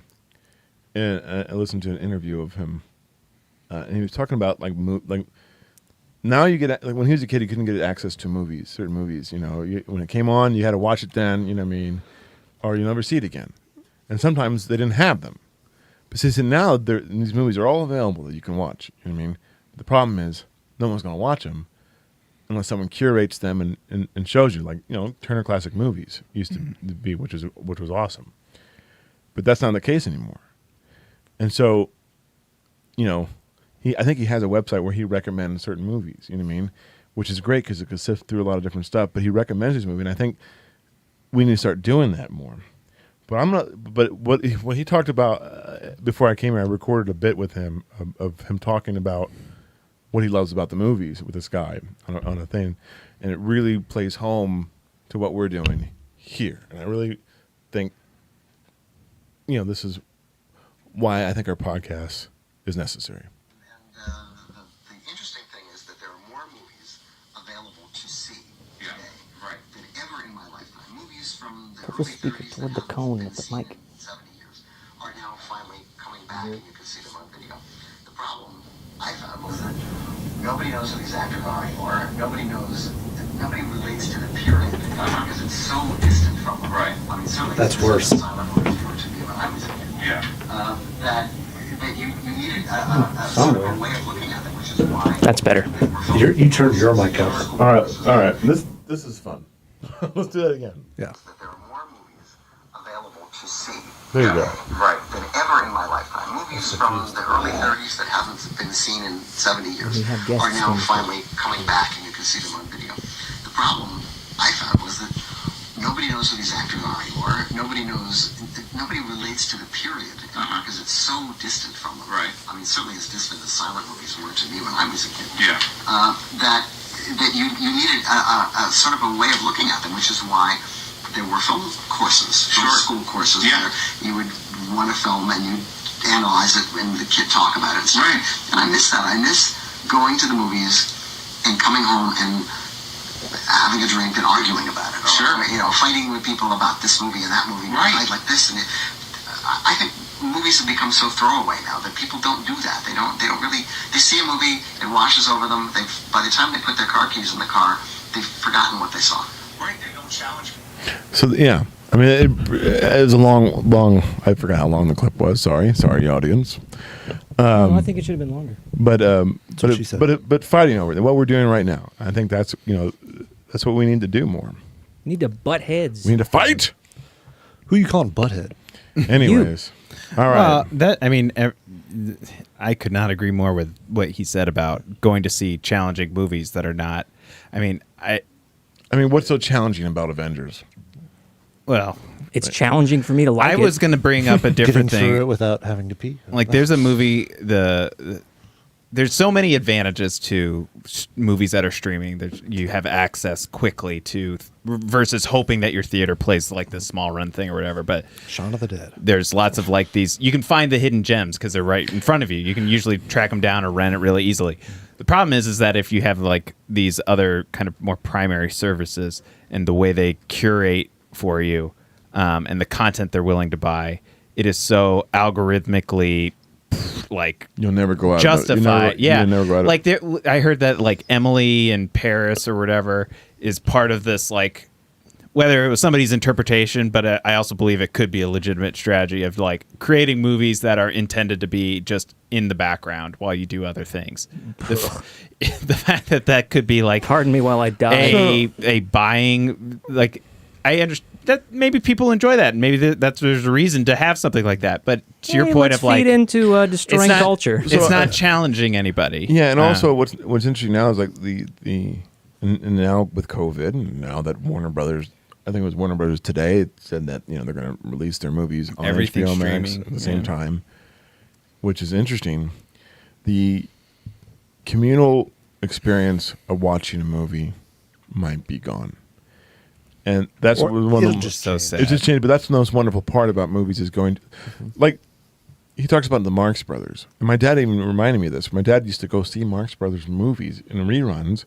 and I listened to an interview of him, and he was talking about like now you get like when he was a kid, he couldn't get access to movies, certain movies. You know, when it came on, you had to watch it then. You know what I mean, or you never see it again. And sometimes they didn't have them. But since now these movies are all available that you can watch. You know what I mean? The problem is no one's going to watch them unless someone curates them and shows you, like, you know, Turner Classic Movies used to be, which was awesome. But that's not the case anymore. And so, you know, I think he has a website where he recommends certain movies. You know what I mean? Which is great because it can sift through a lot of different stuff. But he recommends this movie, and I think we need to start doing that more. But I'm not. But what he talked about before I came here, I recorded a bit with him of him talking about what he loves about the movies with this guy on a thing, and it really plays home to what we're doing here. And I really think, you know, this is why I think our podcast is necessary. And the interesting thing is that there are more movies available to see Put the speaker toward the cone with the mic. 70 years are now finally coming back, and you can see them on video. The problem I found was that nobody knows who these actors are anymore. Nobody relates to the period because it's so distant from them. Right. I mean, certainly That's worse. Silent movies were to me when I was a kid. Yeah. That you needed a sort of a way of looking at them, which is why. That's better. You turned your mic up. All right. This is fun. Let's do that again. Yeah. That there are more movies available to see. There you go. Right, than ever in my lifetime. Movies from the early 30s that haven't been seen in 70 years We have guests are now coming. finally coming back, and you can see them on video. The problem I found was that nobody knows who these actors are anymore. Nobody relates to the period because it's so distant from them. Right. I mean, certainly as distant as silent movies were to me when I was a kid. Yeah. That you needed a sort of a way of looking at them, which is why there were film courses, school courses, where you would want a film and you'd analyze it and the kid talk about it. Right. And I miss that. I miss going to the movies and coming home and having a drink and arguing about it. Or, fighting with people about this movie and that movie. Right. Like this. And I think movies have become so throwaway now that people don't do that. They don't really. They see a movie, it washes over them. By the time they put their car keys in the car, they've forgotten what they saw. Right. They don't challenge. So yeah, I mean, it was a long. I forgot how long the clip was. Sorry, audience. No, I think it should have been longer. what she said. But fighting over it, what we're doing right now, I think that's what we need to do more. We need to butt heads. We need to fight. Who you calling butthead? Anyways, all right. I could not agree more with what he said about going to see challenging movies that are not. I mean, What's so challenging about Avengers? well, It's challenging for me to like I it. was going to bring up a different Getting through it thing. without having to pee. Like, there's a movie. There's so many advantages to movies that are streaming. You have access quickly to versus hoping that your theater plays like this small run thing or whatever. But Shaun of the Dead. there's lots of like these. You can find the hidden gems because they're right in front of you. You can usually track them down or rent it really easily. The problem is that if you have like these other kind of more primary services and the way they curate for you and the content they're willing to buy, it is so algorithmically like You'll never go out. justify. You'll never go out. Like I heard that like Emily in Paris or whatever is part of this, like whether it was somebody's interpretation, but I also believe it could be a legitimate strategy of like creating movies that are intended to be just in the background while you do other things. The fact that could be like, Pardon me while I die. a buying, like, I understand that maybe people enjoy that, and maybe there's a reason to have something like that. But to your point let's of like feed into destroying it's not, culture. it's not challenging anybody. Yeah, and also what's interesting now is like and now with COVID, and now that Warner Brothers, I think it was Warner Brothers today, said that they're going to release their movies on Everything HBO Max streaming, at the same yeah. time, which is interesting. The communal experience of watching a movie might be gone, and that's Or one of it'll the just so change. sad. It's just changed, but that's the most wonderful part about movies is going to, like, he talks about the Marx Brothers. And my dad even reminded me of this. My dad used to go see Marx Brothers movies in reruns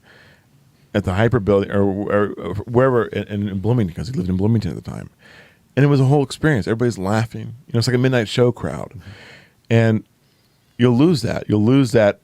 at the Hyper Building or wherever in Bloomington, because he lived in Bloomington at the time. And it was a whole experience. Everybody's laughing. It's like a midnight show crowd. And you'll lose that. You'll lose that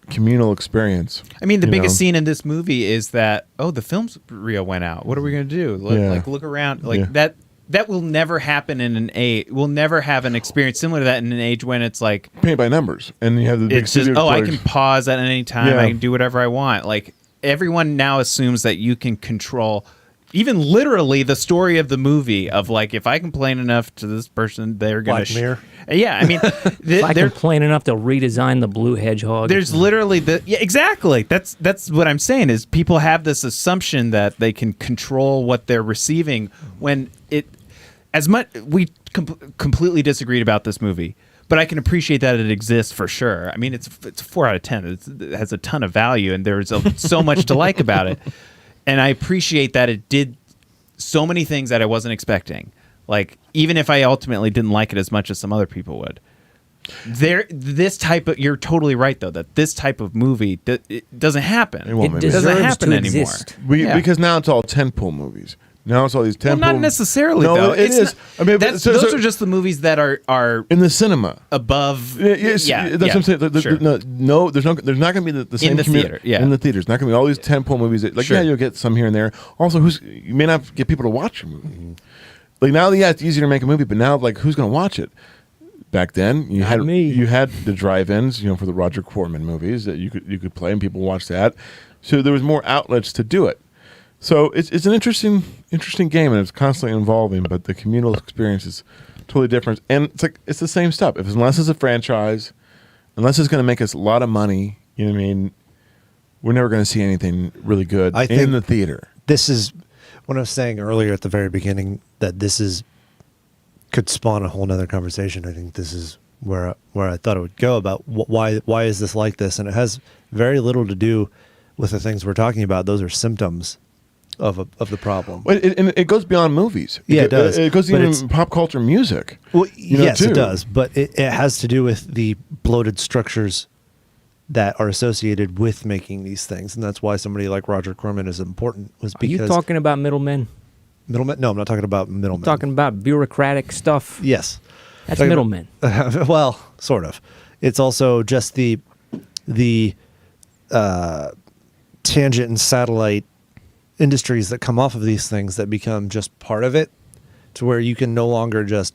communal experience. I mean, the you biggest know? scene in this movie is that, the film's reel went out. What are we going to do? Yeah. Like, look around. Like, Yeah. that will never happen in an age. We'll never have an experience similar to that in an age when it's like, Paint by numbers. And you have the big it's just, studio I clerks. can pause at any time. Yeah. I can do whatever I want. Like, everyone now assumes that you can control even literally the story of the movie of like, if I complain enough to this person, they're going Black Mirror. Yeah, I mean, If I complain enough, they'll redesign the blue hedgehog. there's literally exactly. That's what I'm saying is people have this assumption that they can control what they're receiving when we completely disagreed about this movie, but I can appreciate that it exists for sure. I mean, it's 4 out of 10. It has a ton of value, and there's so much to like about it. And I appreciate that it did so many things that I wasn't expecting. Like, even if I ultimately didn't like it as much as some other people would. You're totally right, though, that this type of movie, it doesn't happen. It won't it maybe. deserves doesn't happen to anymore. exist. Because now it's all tentpole movies. Now it's all these Well, temple. not necessarily, No, though. it It's is. not- I mean, those are just the movies that are in the cinema. above. That's what I'm saying. Sure. No, there's not going to be the same the theater, yeah. in the theaters. Not going to be all these tentpole movies. That, like, Sure. yeah, you'll get some here and there. Also, you may not get people to watch your movie. Like now, yeah, it's easier to make a movie, but now, like, who's going to watch it? Back then, you had the drive-ins, for the Roger Corman movies that you could play and people watch that. So there was more outlets to do it. So it's an interesting game, and it's constantly evolving. But the communal experience is totally different, and it's the same stuff. Unless it's a franchise, unless it's going to make us a lot of money, you know what I mean, we're never going to see anything really good in the theater. This is what I was saying earlier at the very beginning, that could spawn a whole nother conversation. I think this is where I thought it would go about why is this like this, and it has very little to do with the things we're talking about. Those are symptoms of the problem. Well, it goes beyond movies. Yeah, it does. It goes even pop culture music. Well, yes, too. it does. But it has to do with the bloated structures that are associated with making these things, and that's why somebody like Roger Corman is important. Was Are because you talking about middlemen? middlemen? No, I'm not talking about middlemen. I'm talking about bureaucratic stuff. Yes, That's Talking middlemen. well, sort of. It's also just the tangent and satellite industries that come off of these things that become just part of it, to where you can no longer just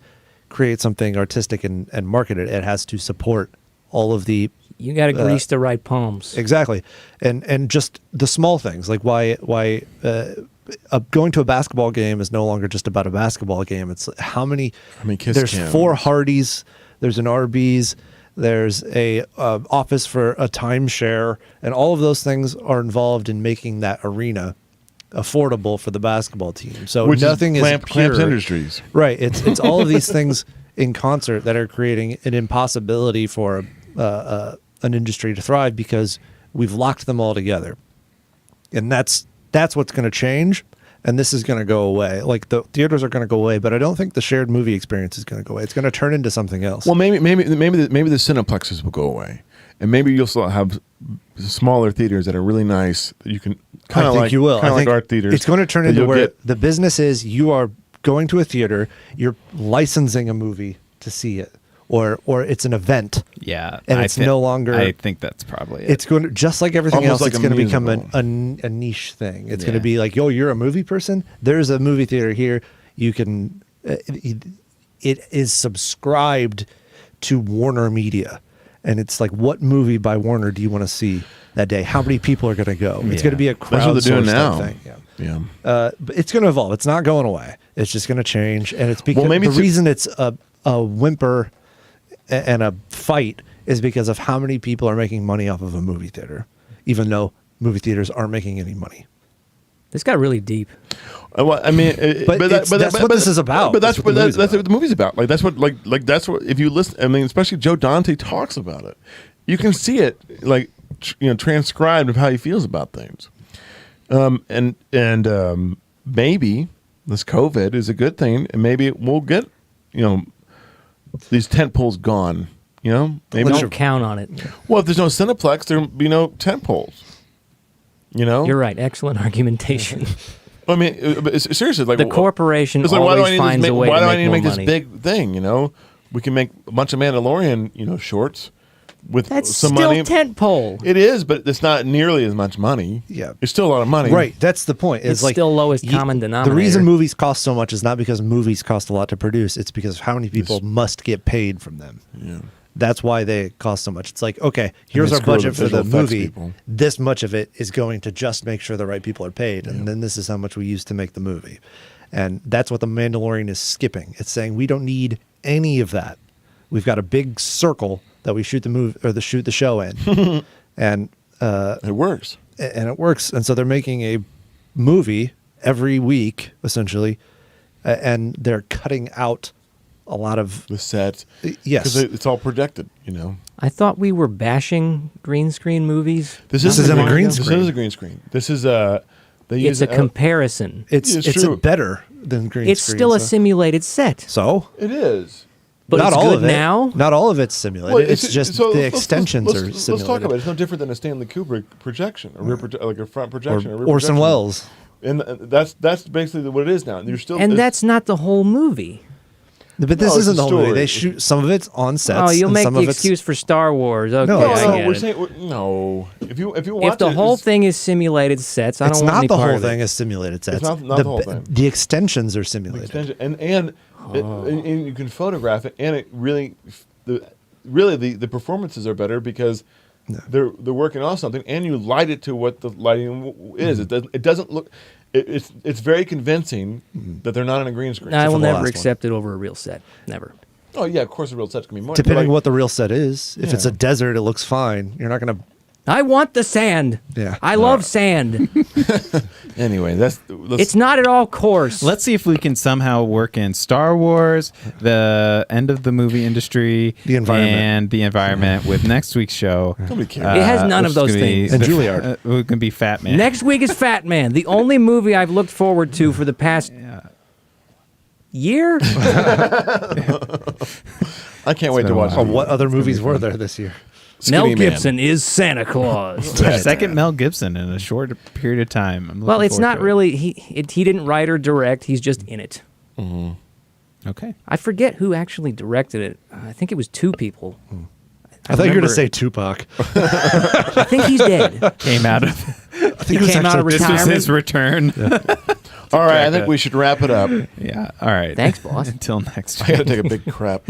create something artistic and market it. It has to support all of the You got to grease the right palms. exactly, and just the small things, like why going to a basketball game is no longer just about a basketball game. It's how many kiss there's cams. 4 Hardys, there's an Arby's, there's a office for a timeshare, and all of those things are involved in making that arena affordable for the basksketball team. So Which nothing is Clamps pure. Industries. Right. It's all of these things in concert that are creating an impossibility for an industry to thrive, because we've locked them all together. And that's what's going to change, and this is going to go away. Like, the theaters are going to go away, but I don't think the shared movie experience is going to go away. It's going to turn into something else. Well, maybe the cineplexes will go away, and maybe you'll still have smaller theaters that are really nice. That you can kind of like you will. kind I of like think art theaters. It's going to turn that into you'll where get- the business is. You are going to a theater, you're licensing a movie to see it, or it's an event. Yeah, And it's no longer. I think that's probably it. It's going to, just like everything Almost else, like it's a going to become musical. a niche thing. It's Yeah. going to be like, yo, you're a movie person? There's a movie theater here. You can, it is subscribed to Warner Media. And it's like, what movie by Warner do you want to see that day? How many people are going to go? It's Yeah. going to be a That's what they're doing crowdsourced now. type thing. Yeah. Yeah. But it's going to evolve. It's not going away. It's just going to change. And it's because maybe the to- reason it's a whimper and a fight is because of how many people are making money off of a movie theater, even though movie theaters aren't making any money. This got really deep. Well, I mean, that's what this is about. But that's That's what the movie's what about. the movie's about. Like that's what if you listen. I mean, especially Joe Dante talks about it. You can see it transcribed of how he feels about things. And maybe this COVID is a good thing, and maybe we'll get these tent poles gone. Maybe Don't count on it. well, if there's no Cineplex, there'll be no tent poles. You're right. Excellent argumentation. I mean, seriously, like The corporation it's like, why do I always need to finds make, a way why to do I make need to more make this money. big thing? We can make a bunch of Mandalorian, shorts with That's some still money. tentpole. It is, but it's not nearly as much money. Yeah. It's still a lot of money. Right. That's the point. It's like still lowest ye- common The denominator. reason movies cost so much is not because movies cost a lot to produce. It's because of how many people must get paid from them. Yeah. That's why they cost so much. It's like, okay, here's they our screw budget the for the visual effects movie. people. This much of it is going to just make sure the right people are paid. And then this is how much we use to make the movie. And that's what The Mandalorian is skipping. It's saying we don't need any of that. We've got a big circle that we shoot the movie or shoot the show in. And It works. and it works. And so they're making a movie every week, essentially, and they're cutting out a lot of The set. yes. Because it's all projected, I thought we were bashing green screen movies. This This isn't a green This screen. is a green screen. This is they use It's a comparison. It's It's it's true. better than green It's screen. still a so- simulated set, So It is. but not it's all good of it. now. Not all of it's simulated. Well, it's just so the let's- extensions let's, are let's simulated. talk about it. It's no different than a Stanley Kubrick projection, like a front projection, a rear Orson projection. Welles. And that's basically what it is now. You're still And that's not the whole movie. But this No, it's isn't a the whole movie. story. They shoot some of it's on sets. Oh, you'll and make some the of it's- excuse for Star Wars. Okay, No, I no, get we're it. saying no. If you want If the to, whole it's- thing is simulated sets, I It's don't want not any the part whole of it. thing is simulated sets. not the whole thing. The extensions are simulated. extension, and you can photograph it, and it really the performances are better because they're working on something, and you light it to what the lighting is. It doesn't look. It's very convincing that they're not on a green screen. I for will the never last accept it over a real set. Never. Oh yeah, of course the real set's gonna be more. Depending but on like, what the real set is. If it's a Yeah. desert, it looks fine. You're not going to. I want the sand. Yeah. I love sand. anyway, let's It's not at all coarse. Let's see if we can somehow work in Star Wars, the end of the movie industry, The environment. and the environment with next week's show. Nobody cares. It has none which of those is gonna be things. And the- Juilliard. We're gonna be Fat Man. Next week is Fat Man, the only movie I've looked forward to for the past year. I can't wait been to a watch. while. Oh, what other movies were there this year? Mel Skinny Man. Gibson is Santa Claus. Second Mel Gibson in a short period of time. I'm Well, looking it's forward not to it. really. He didn't write or direct. He's just in it. Okay. I forget who actually directed it. I think it was two people. I thought you were going remember- to say Tupac. I think he's dead. Came out of I think He it was came out of actually- this was his retirement. return. All right, I think we should wrap it up. Yeah. All right. Thanks, boss. Until next I got to week. take a big crap.